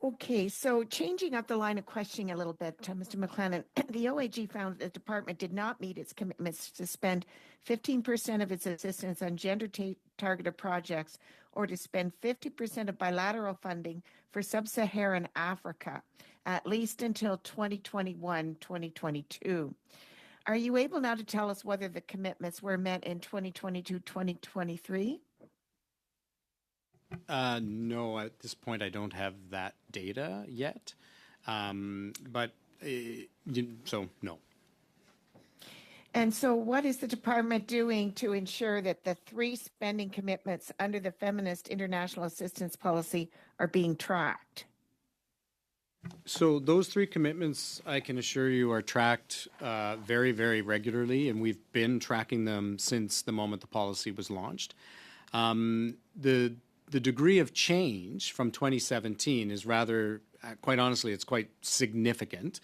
Okay, so changing up the line of questioning a little bit, Mr. McLennan, the OAG found the department did not meet its commitments to spend 15% of its assistance on gender-targeted projects, or to spend 50% of bilateral funding for sub-Saharan Africa, at least until 2021-2022. Are you able now to tell us whether the commitments were met in 2022-2023? No, at this point, I don't have that data yet. So, no. And so what is the department doing to ensure that the 3 spending commitments under the Feminist International Assistance Policy are being tracked? So those 3 commitments, I can assure you, are tracked very, very regularly, and we've been tracking them since the moment the policy was launched. The degree of change from 2017 is rather, quite honestly, it's quite significant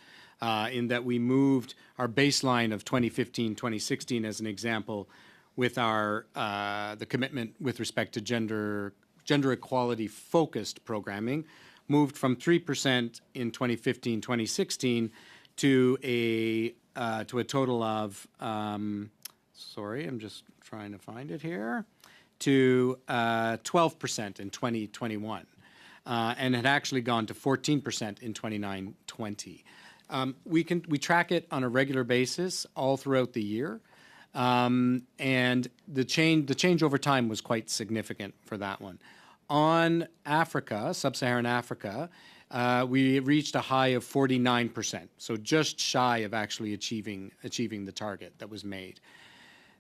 in that we moved our baseline of 2015, 2016 as an example with the commitment with respect to gender equality focused programming, moved from 3% in 2015, 2016 to a total of, sorry, I'm just trying to find it here, to 12% in 2021, and had actually gone to 14% in 2020. We track it on a regular basis all throughout the year, and the change over time was quite significant for that one. On Africa, sub-Saharan Africa, we reached a high of 49%, so just shy of actually achieving the target that was made.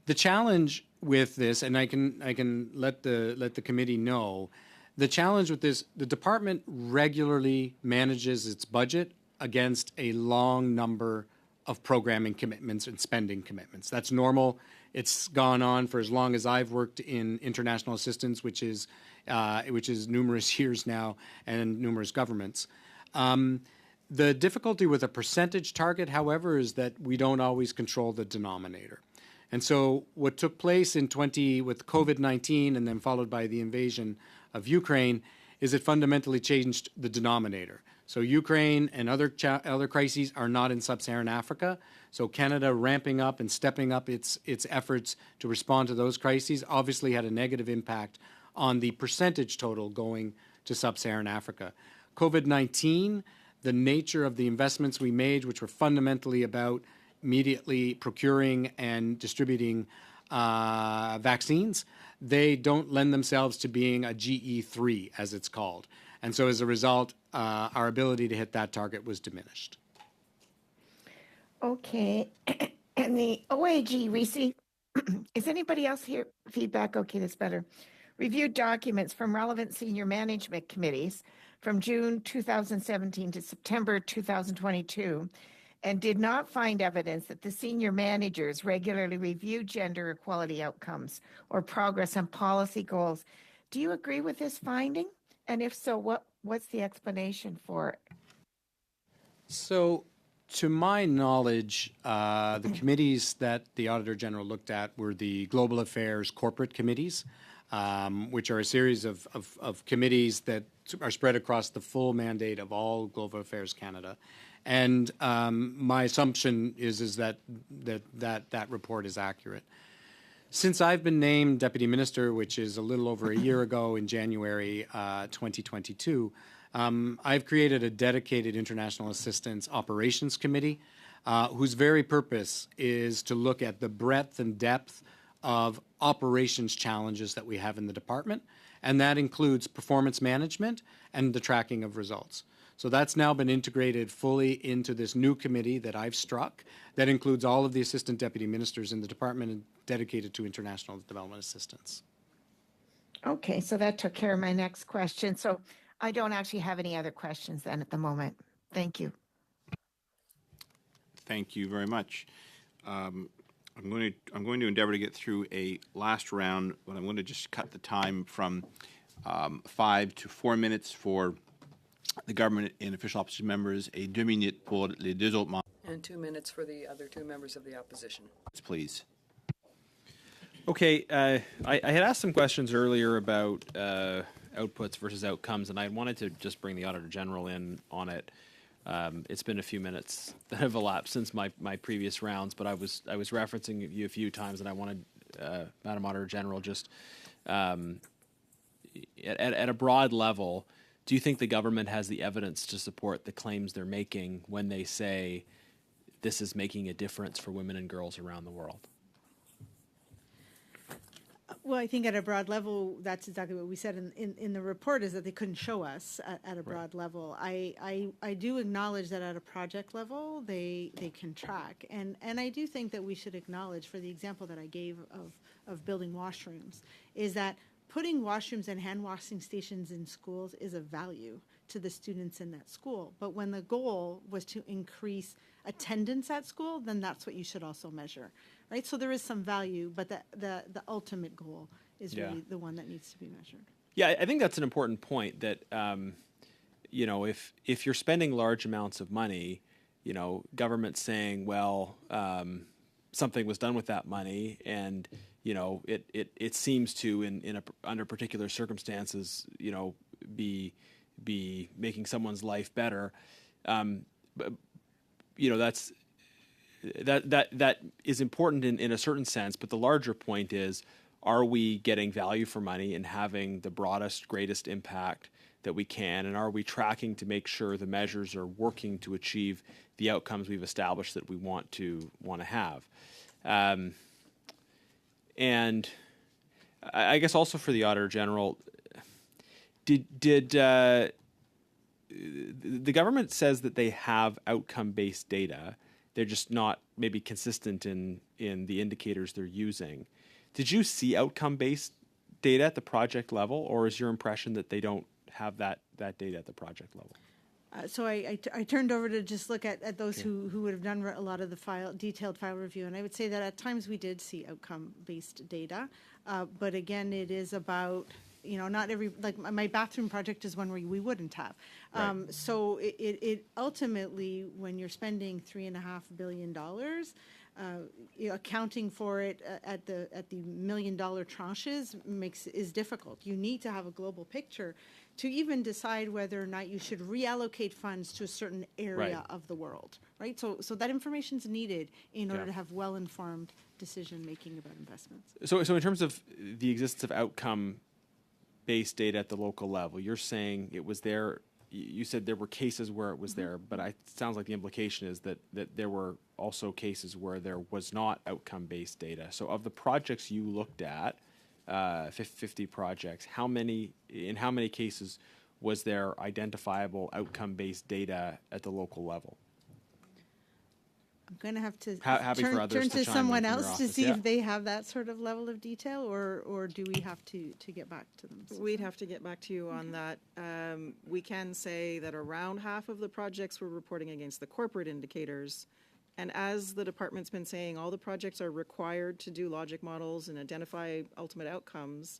The challenge with this, and I can let the committee know, the challenge with this, the department regularly manages its budget against a long number of programming commitments and spending commitments. That's normal. It's gone on for as long as I've worked in international assistance, which is numerous years now, and numerous governments. The difficulty with a percentage target, however, is that we don't always control the denominator. And so what took place with COVID-19 and then followed by the invasion of Ukraine is it fundamentally changed the denominator. So Ukraine and other crises are not in sub-Saharan Africa. So Canada ramping up and stepping up its efforts to respond to those crises obviously had a negative impact on the percentage total going to sub-Saharan Africa. COVID-19, the nature of the investments we made, which were fundamentally about immediately procuring and distributing vaccines, they don't lend themselves to being a GE3, as it's called. And so as a result, our ability to hit that target was diminished. Okay. And the OAG received, is anybody else here? Feedback? Okay, that's better. Reviewed documents from relevant senior management committees from June 2017 to September 2022, and did not find evidence that the senior managers regularly review gender equality outcomes or progress on policy goals. Do you agree with this finding? And if so, what's the explanation for it? So To my knowledge, the committees that the Auditor General looked at were the Global Affairs Corporate Committees, which are a series of committees that are spread across the full mandate of all Global Affairs Canada. And my assumption is that report is accurate. Since I've been named Deputy Minister, which is a little over a year ago in January 2022, I've created a dedicated International Assistance Operations Committee whose very purpose is to look at the breadth and depth of operations challenges that we have in the department, and that includes performance management and the tracking of results. So that's now been integrated fully into this new committee that I've struck that includes all of the assistant deputy ministers in the department and dedicated to international development assistance. Okay, so that took care of my next question. So I don't actually have any other questions then at the moment. Thank you. Thank you very much. I'm going to endeavor to get through a last round, but I'm going to just cut the time from 5 to 4 minutes for the government and official opposition members, et 2 minutes pour les deux autres membres. And 2 minutes for the other 2 members of the opposition. Please. Okay, I had asked some questions earlier about outputs versus outcomes, and I wanted to just bring the Auditor General in on it. It's been a few minutes that have elapsed since my previous rounds, but I was referencing you a few times, and I wanted Madam Auditor General just at a broad level. Do you think the government has the evidence to support the claims they're making when they say this is making a difference for women and girls around the world? Well, I think at a broad level, that's exactly what we said in the report, is that they couldn't show us at a broad level. I do acknowledge that at a project level, they can track. And I do think that we should acknowledge, for the example that I gave of building washrooms, is that putting washrooms and hand washing stations in schools is of value to the students in that school. But when the goal was to increase attendance at school, then that's what you should also measure, right? So there is some value, but the ultimate goal is really the one that needs to be measured. Yeah, I think that's an important point that, you know, if you're spending large amounts of money, you know, government's saying, well, something was done with that money, and you know, it seems to under particular circumstances, you know, be making someone's life better. But you know, that is important in a certain sense. But the larger point is, are we getting value for money and having the broadest, greatest impact that we can, and are we tracking to make sure the measures are working to achieve the outcomes we've established that we want to have? And I guess also for the Auditor General, did the government says that they have outcome-based data, they're just not maybe consistent in the indicators they're using. Did you see outcome-based data at the project level, or is your impression that they don't have that data at the project level? So I turned over to just look at those who would have done a lot of the detailed file review, and I would say that at times we did see outcome-based data, but again, it is about, you know, not every, like my bathroom project is one where we wouldn't have. Right. So it ultimately, when you're spending $3.5 billion, you know, accounting for it at the $1 million tranches is difficult. You need to have a global picture to even decide whether or not you should reallocate funds to a certain area of the world, right? So that information is needed in order to have well-informed decision-making about investments. So in terms of the existence of outcome-based data at the local level, you're saying it was there. You said there were cases where it was there, but it sounds like the implication is that there were also cases where there was not outcome-based data. So of the projects you looked at, 50 projects, in how many cases was there identifiable outcome-based data at the local level? I'm going to have to turn to someone else to see if they have that sort of level of detail, or do we have to get back to them? We'd have to get back to you on that. We can say that around half of the projects were reporting against the corporate indicators. And as the department's been saying, all the projects are required to do logic models and identify ultimate outcomes.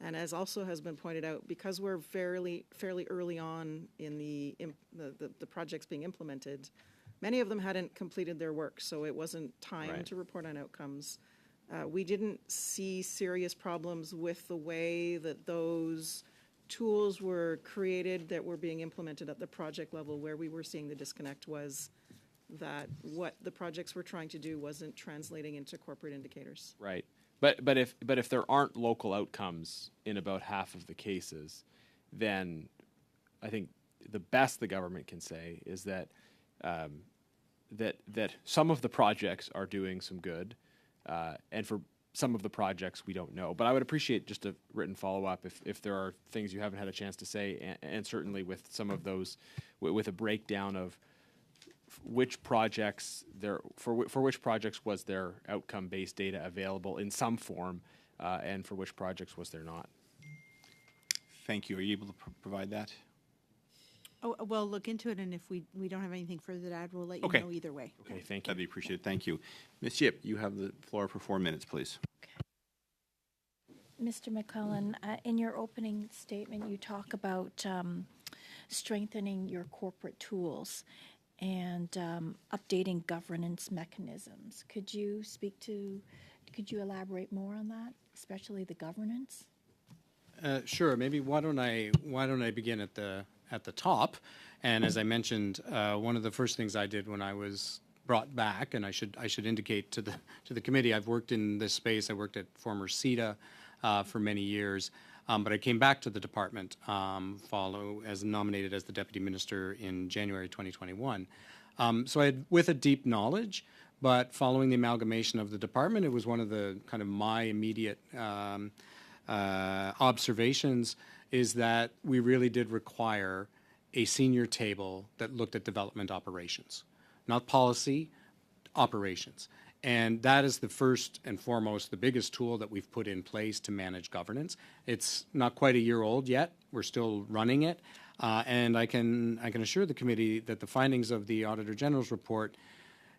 And as also has been pointed out, because we're fairly early on in the projects being implemented, Many of them hadn't completed their work, so it wasn't time to report on outcomes. We didn't see serious problems with the way that those tools were created that were being implemented at the project level. Where we were seeing the disconnect was that what the projects were trying to do wasn't translating into corporate indicators. Right. But if there aren't local outcomes in about half of the cases, then I think the best the government can say is that that some of the projects are doing some good, and for some of the projects we don't know. But I would appreciate just a written follow-up if there are things you haven't had a chance to say, and certainly with some of those, with a breakdown of which projects for which projects was there outcome-based data available in some form, and for which projects was there not. Thank you. Are you able to provide that? Oh, we'll look into it, and if we don't have anything further to add, we'll let you know either way. Okay, thank you. That'd be appreciated. Thank you. Ms. Yip, you have the floor for 4 minutes, please. Mr. McClellan, in your opening statement, you talk about strengthening your corporate tools and updating governance mechanisms. Could you elaborate more on that, especially the governance? Sure. Maybe why don't I begin at the top? And as I mentioned, one of the first things I did when I was brought back, and I should indicate to the committee, I've worked in this space. I worked at former CETA for many years, but I came back to the department as nominated as the deputy minister in January 2021. So I had with a deep knowledge, but following the amalgamation of the department, it was one of the kind of my immediate observations is that we really did require a senior table that looked at development operations, not policy, operations. And that is the first and foremost, the biggest tool that we've put in place to manage governance. It's not quite a year old yet. We're still running it. And I can assure the committee that the findings of the Auditor General's report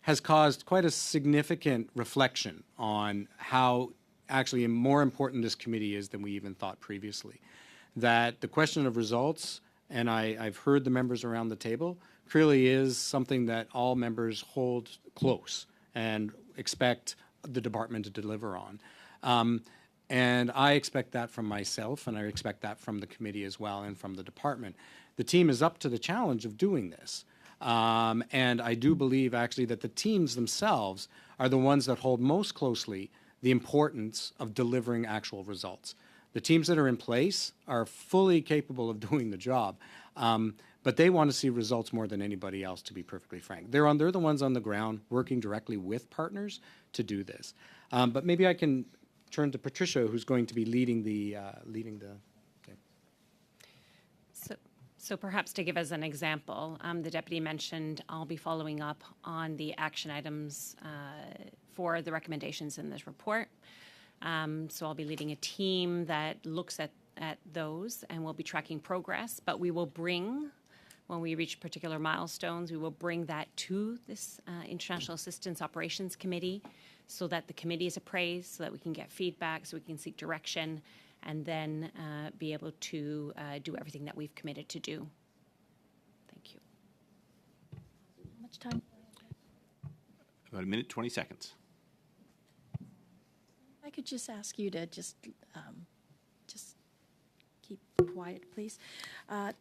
has caused quite a significant reflection on how actually more important this committee is than we even thought previously. That the question of results, and I've heard the members around the table, clearly is something that all members hold close and expect the department to deliver on. And I expect that from myself, and I expect that from the committee as well and from the department. The team is up to the challenge of doing this. And I do believe actually that the teams themselves are the ones that hold most closely the importance of delivering actual results. The teams that are in place are fully capable of doing the job, but they want to see results more than anybody else, to be perfectly frank. They're the ones on the ground working directly with partners to do this. But maybe I can turn to Patricia, who's going to be leading the. Okay. So perhaps to give us an example, the deputy mentioned I'll be following up on the action items for the recommendations in this report. So I'll be leading a team that looks at those, and we'll be tracking progress, but we will bring, when we reach particular milestones, we will bring that to this International Assistance Operations Committee so that the committee is appraised, so that we can get feedback, so we can seek direction, and then be able to do everything that we've committed to do. Thank you. How much time? About 1 minute, 20 seconds. I could just ask you to just keep quiet, please.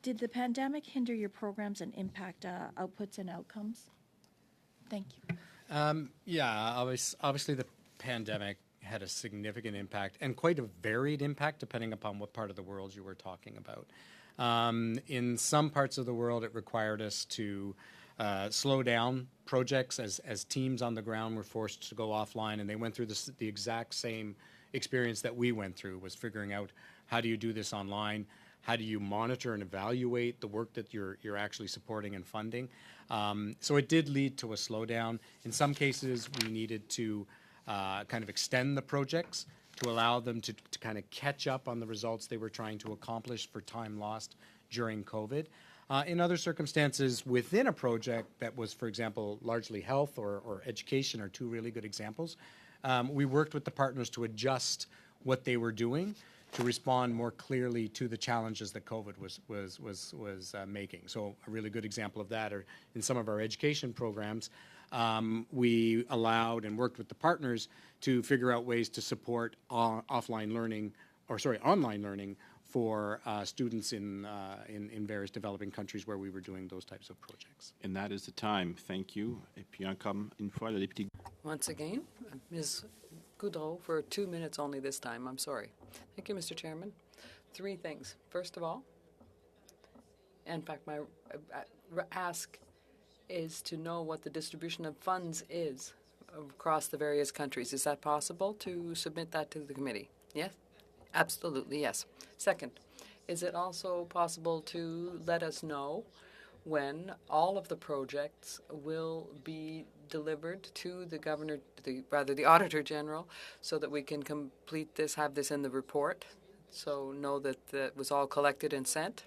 Did the pandemic hinder your programs and impact outputs and outcomes? Thank you. Yeah, obviously the pandemic had a significant impact and quite a varied impact depending upon what part of the world you were talking about. In some parts of the world, it required us to slow down projects as teams on the ground were forced to go offline, and they went through the exact same experience that we went through, was figuring out how do you do this online, how do you monitor and evaluate the work that you're actually supporting and funding. So it did lead to a slowdown. In some cases, we needed to kind of extend the projects to allow them to kind of catch up on the results they were trying to accomplish for time lost during COVID. In other circumstances within a project that was, for example, largely health or education are two really good examples, we worked with the partners to adjust what they were doing to respond more clearly to the challenges that COVID was making. So a really good example of that are in some of our education programs. We allowed and worked with the partners to figure out ways to support online learning for students in various developing countries where we were doing those types of projects. And that is the time. Thank you. Et puis encore une fois, le député. Once again, Ms. Goudreau for 2 minutes only this time. I'm sorry. Thank you, Mr. Chairman. 3 things. First of all, in fact, my ask is to know what the distribution of funds is across the various countries. Is that possible to submit that to the committee? Yes? Absolutely, yes. Second, is it also possible to let us know when all of the projects will be delivered to the governor, the Auditor General, so that we can complete this, have this in the report, so know that it was all collected and sent?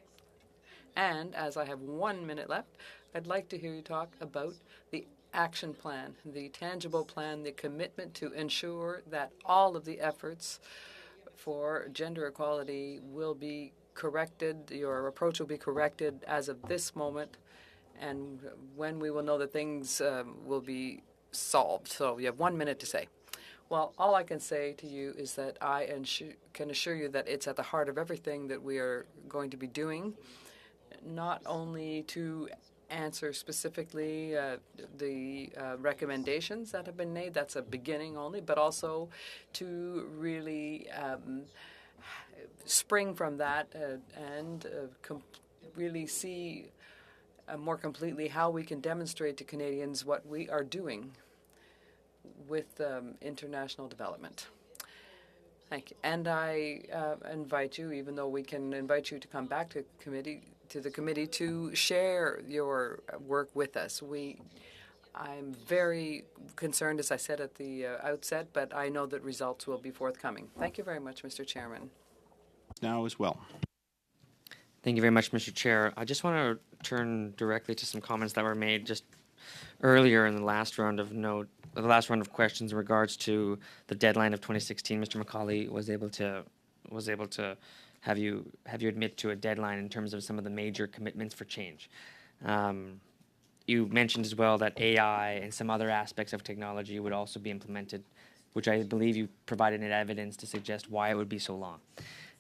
And as I have 1 minute left, I'd like to hear you talk about the action plan, the tangible plan, the commitment to ensure that all of the efforts for gender equality will be corrected, your approach will be corrected as of this moment, and when we will know that things will be solved. So you have 1 minute to say. Well, all I can say to you is that I can assure you that it's at the heart of everything that we are going to be doing, not only to answer specifically the recommendations that have been made, that's a beginning only, but also to really spring from that and really see more completely how we can demonstrate to Canadians what we are doing with international development. Thank you. And I invite you, even though we can invite you to come back to the committee to share your work with us. I'm very concerned, as I said at the outset, but I know that results will be forthcoming. Thank you very much, Mr. Chairman. Now as well. Thank you very much, Mr. Chair. I just want to turn directly to some comments that were made just earlier in the last round of questions in regards to the deadline of 2016. Mr. McCauley was able to have you admit to a deadline in terms of some of the major commitments for change. You mentioned as well that AI and some other aspects of technology would also be implemented, which I believe you provided evidence to suggest why it would be so long.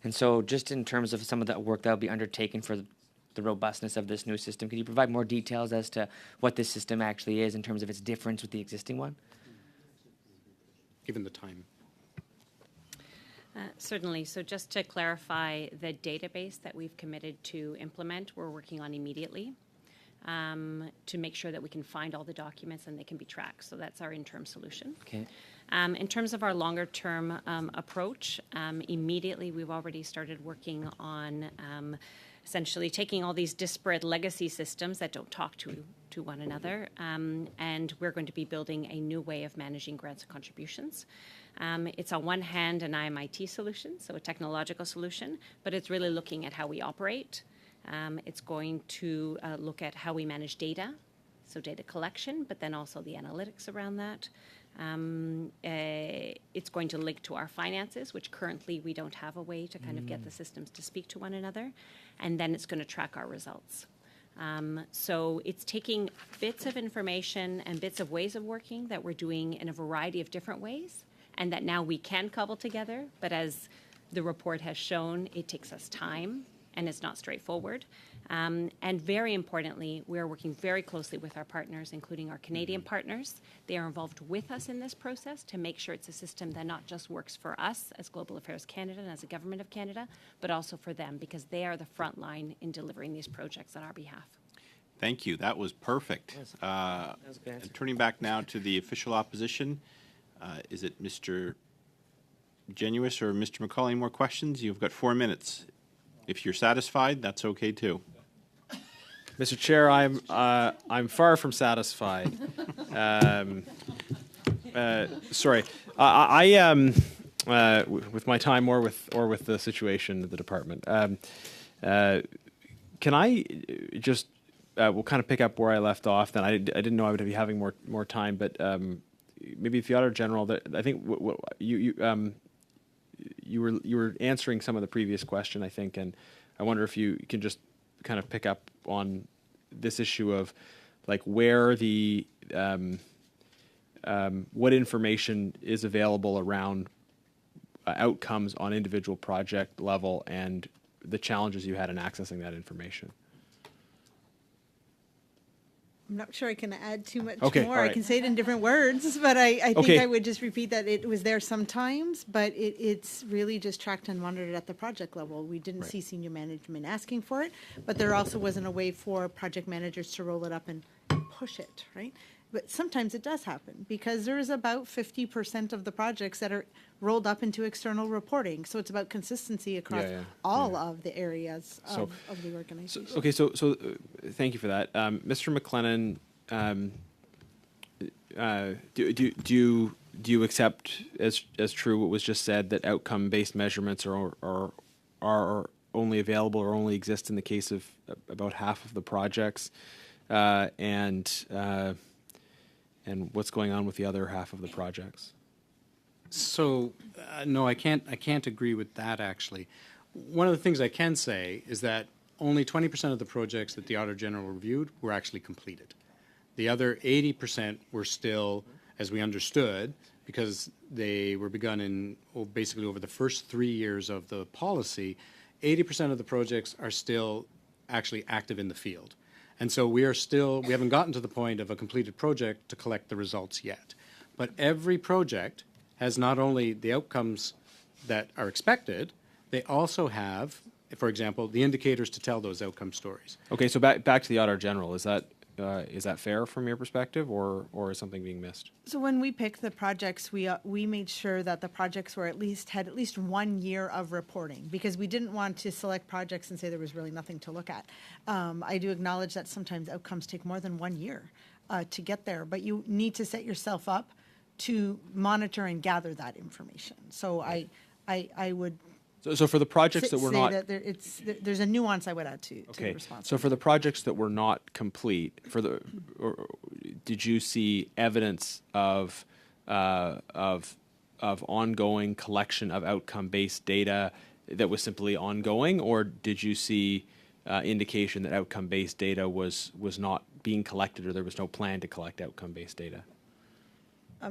And so just in terms of some of that work that will be undertaken for the robustness of this new system, could you provide more details as to what this system actually is in terms of its difference with the existing one? Given the time. Certainly. So just to clarify, the database that we've committed to implement, we're working on immediately to make sure that we can find all the documents and they can be tracked. So that's our interim solution. Okay. In terms of our longer-term approach, immediately we've already started working on essentially taking all these disparate legacy systems that don't talk to one another, and we're going to be building a new way of managing grants and contributions. It's on one hand an IMIT solution, so a technological solution, but it's really looking at how we operate. It's going to look at how we manage data, so data collection, but then also the analytics around that. It's going to link to our finances, which currently we don't have a way to kind of get the systems to speak to one another. And then it's going to track our results. So it's taking bits of information and bits of ways of working that we're doing in a variety of different ways, and that now we can cobble together. But as the report has shown, it takes us time, and it's not straightforward. And very importantly, we are working very closely with our partners, including our Canadian partners. They are involved with us in this process to make sure it's a system that not just works for us as Global Affairs Canada and as a Government of Canada, but also for them, because they are the front line in delivering these projects on our behalf. Thank you. That was perfect. And turning back now to the official opposition, is it Mr. Genuis or Mr. McCauley? Any more questions? You've got 4 minutes. If you're satisfied, that's okay too. Mr. Chair, I'm far from satisfied. Sorry, with my time or with the situation of the department. Can I just we'll kind of pick up where I left off. Then I didn't know I would be having more time, but maybe if the Auditor General, I think you you were answering some of the previous question, I think, and I wonder if you can just kind of pick up on this issue of like where the what information is available around outcomes on individual project level and the challenges you had in accessing that information. I'm not sure I can add too much Okay, more. all I right. can say it in different words, but I think Okay. I would just repeat that it was there sometimes, but it's really just tracked and monitored at the project level. We didn't Right. see senior management asking for it, but there also wasn't a way for project managers to roll it up and push it, right? But sometimes it does happen because there is about 50% of the projects that are rolled up into external reporting. So it's about consistency across all of the areas of the organization. So thank you for that. Mr. McLennan, do you accept as true what was just said, that outcome-based measurements are only available or only exist in the case of about half of the projects, and what's going on with the other half of the projects? So, no, I can't agree with that, actually. One of the things I can say is that only 20% of the projects that the Auditor General reviewed were actually completed. The other 80% were still, as we understood, because they were begun in basically over the first 3 years of the policy, 80% of the projects are still actually active in the field. And so we haven't gotten to the point of a completed project to collect the results yet. But every project has not only the outcomes that are expected, they also have, for example, the indicators to tell those outcome stories. Okay, so back to the Auditor General. Is that fair from your perspective, or is something being missed? So when we picked the projects, we made sure that the projects had at least 1 year of reporting, because we didn't want to select projects and say there was really nothing to look at. I do acknowledge that sometimes outcomes take more than 1 year to get there, but you need to set yourself up to monitor and gather that information. So I would. So for the projects that were say not, that there's a nuance I would add to the response. So for the projects that were not complete, did you see evidence of ongoing collection of outcome-based data that was simply ongoing, or did you see indication that outcome-based data was not being collected, or there was no plan to collect outcome-based data?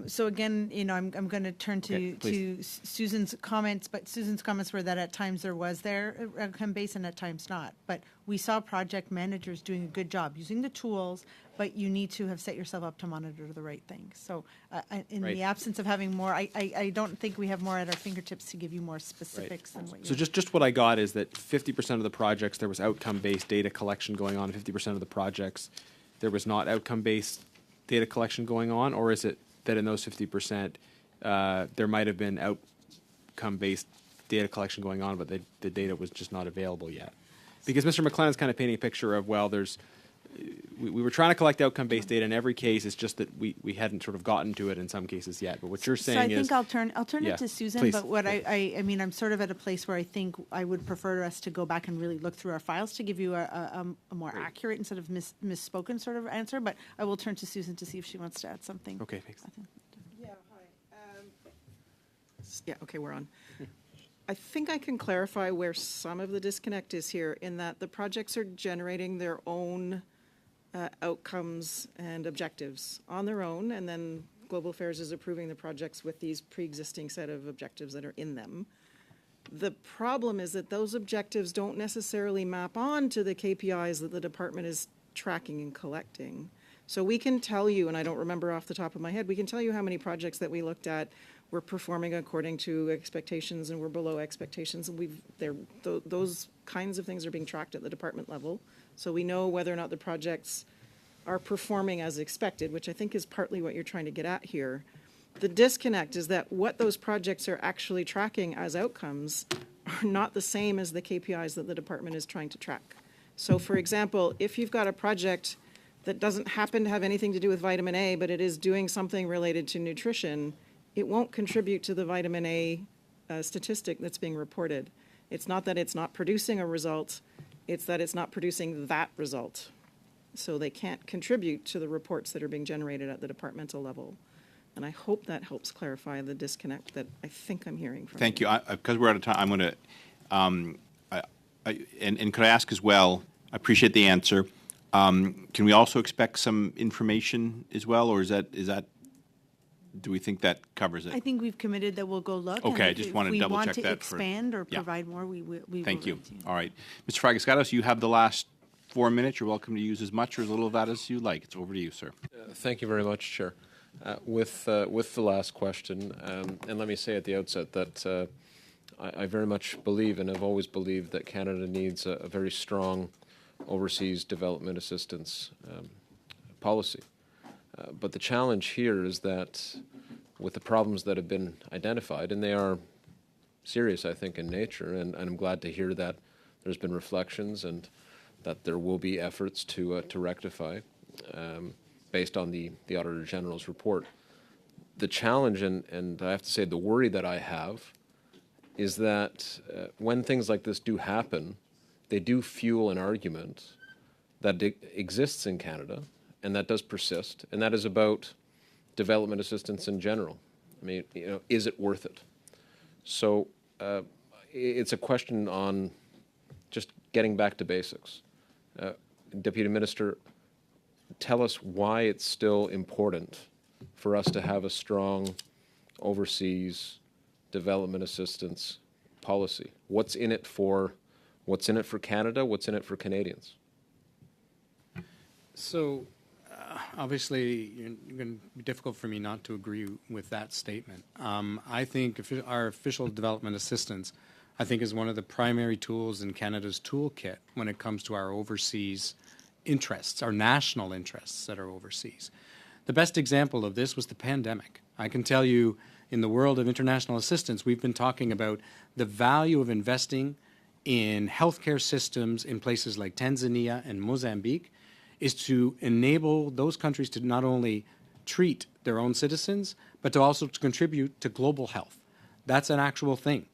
So again, I'm going to turn to Susan's comments, but Susan's comments were that at times there was outcome based and at times not. But we saw project managers doing a good job using the tools, but you need to have set yourself up to monitor the right things. So in the absence of having more, I don't think we have more at our fingertips to give you more specifics than what you. So just what I got is that 50% of the projects there was outcome-based data collection going on, 50% of the projects there was not outcome-based data collection going on, or is it that in those 50%, there might have been outcome-based data collection going on, but the data was just not available yet? Because Mr. McLennan's kind of painting a picture of, well, we were trying to collect outcome-based data in every case. It's just that we hadn't sort of gotten to it in some cases yet. But what you're saying is... So I think I'll turn it to Susan, please. but what I mean, I'm sort of at a place where I think I would prefer us to go back and really look through our files to give you a more accurate instead of misspoken sort of answer, but I will turn to Susan to see if she wants to add something. Okay, thanks. Yeah, hi. Yeah, okay, we're on. I think I can clarify where some of the disconnect is here, in that the projects are generating their own outcomes and objectives on their own, and then Global Affairs is approving the projects with these pre-existing set of objectives that are in them. The problem is that those objectives don't necessarily map on to the KPIs that the department is tracking and collecting. So we can tell you, and I don't remember off the top of my head, we can tell you how many projects that we looked at were performing according to expectations and were below expectations. And those kinds of things are being tracked at the department level. So we know whether or not the projects are performing as expected, which I think is partly what you're trying to get at here. The disconnect is that what those projects are actually tracking as outcomes are not the same as the KPIs that the department is trying to track. So for example, if you've got a project that doesn't happen to have anything to do with vitamin A, but it is doing something related to nutrition, it won't contribute to the vitamin A statistic that's being reported. It's not that it's not producing a result, it's that it's not producing that result. So they can't contribute to the reports that are being generated at the departmental level. And I hope that helps clarify the disconnect that I think I'm hearing from Thank you. Because we're out of time, I'm going to, and could I ask as well, I appreciate the answer, can we also expect some information as well, or is that, do we think that covers it? I think we've committed that we'll go look. Okay, I and just if wanted to we double want check to that expand or yeah. provide more, we will. Thank you. write to All right. Mr. Fragaskatos, you have the last 4 minutes. You're welcome to use as much or as little of that as you like. It's over to you, sir. Thank you very much, Chair. With the last question, and let me say at the outset that I very much believe and have always believed that Canada needs a very strong overseas development assistance policy. But the challenge here is that with the problems that have been identified, and they are serious, I think, in nature, and I'm glad to hear that there's been reflections and that there will be efforts to rectify based on the Auditor General's report. The challenge, and I have to say the worry that I have, is that when things like this do happen, they do fuel an argument that exists in Canada and that does persist, and that is about development assistance in general. I mean, is it worth it? So it's a question on just getting back to basics. Deputy Minister, tell us why it's still important for us to have a strong overseas development assistance policy. What's in it for Canada? What's in it for Canadians? So, obviously, it's going to be difficult for me not to agree with that statement. I think our official development assistance, I think, is one of the primary tools in Canada's toolkit when it comes to our overseas interests, our national interests that are overseas. The best example of this was the pandemic. I can tell you, in the world of international assistance, we've been talking about the value of investing in healthcare systems in places like Tanzania and Mozambique is to enable those countries to not only treat their own citizens, but to also to contribute to global health. That's an actual thing.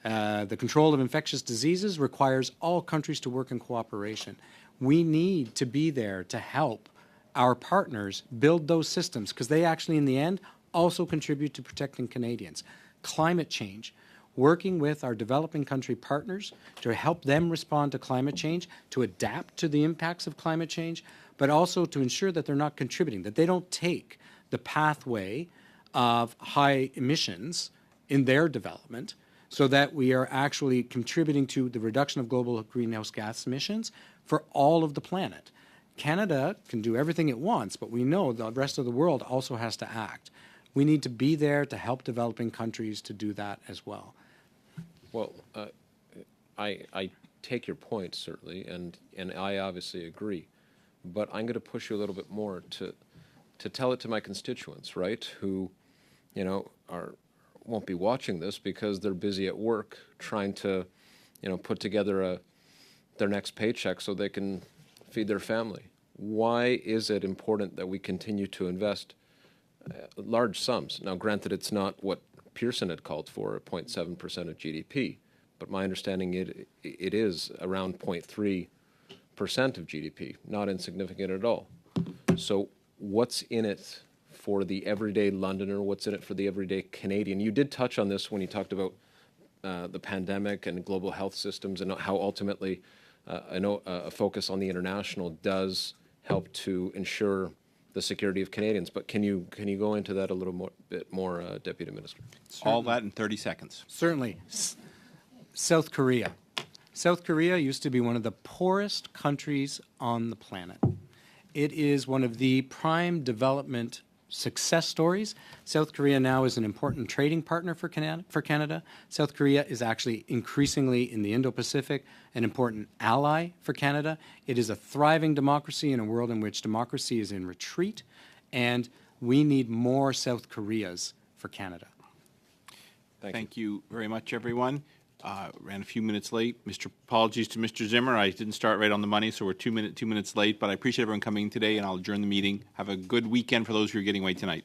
The control of infectious diseases requires all countries to work in cooperation. We need to be there to help our partners build those systems because they actually, in the end, also contribute to protecting Canadians. Climate change, working with our developing country partners to help them respond to climate change, to adapt to the impacts of climate change, but also to ensure that they're not contributing, that they don't take the pathway of high emissions in their development, so that we are actually contributing to the reduction of global greenhouse gas emissions for all of the planet. Canada can do everything it wants, but we know the rest of the world also has to act. We need to be there to help developing countries to do that as well. Well, I take your point, certainly, and I obviously agree. But I'm going to push you a little bit more to tell it to my constituents, right, who, won't be watching this because they're busy at work trying to, put together their next paycheck so they can feed their family. Why is it important that we continue to invest large sums? Now, granted, it's not what Pearson had called for, 0.7% of GDP, but my understanding it is around 0.3% of GDP, not insignificant at all. So what's in it for the everyday Londoner? What's in it for the everyday Canadian? You did touch on this when you talked about the pandemic and global health systems and how ultimately I know a focus on the international does help to ensure the security of Canadians. But can you go into that a little bit more, Deputy Minister? Certainly. All that in 30 seconds. Certainly. South Korea. South Korea used to be one of the poorest countries on the planet. It is one of the prime development success stories. South Korea now is an important trading partner for Canada. South Korea is actually increasingly in the Indo-Pacific an important ally for Canada. It is a thriving democracy in a world in which democracy is in retreat, and we need more South Koreas for Canada. Thank you very much, everyone. Ran a few minutes late. Apologies to Mr. Zimmer. I didn't start right on the money, so we're 2 minutes late. But I appreciate everyone coming today, and I'll adjourn the meeting. Have a good weekend for those who are getting away tonight.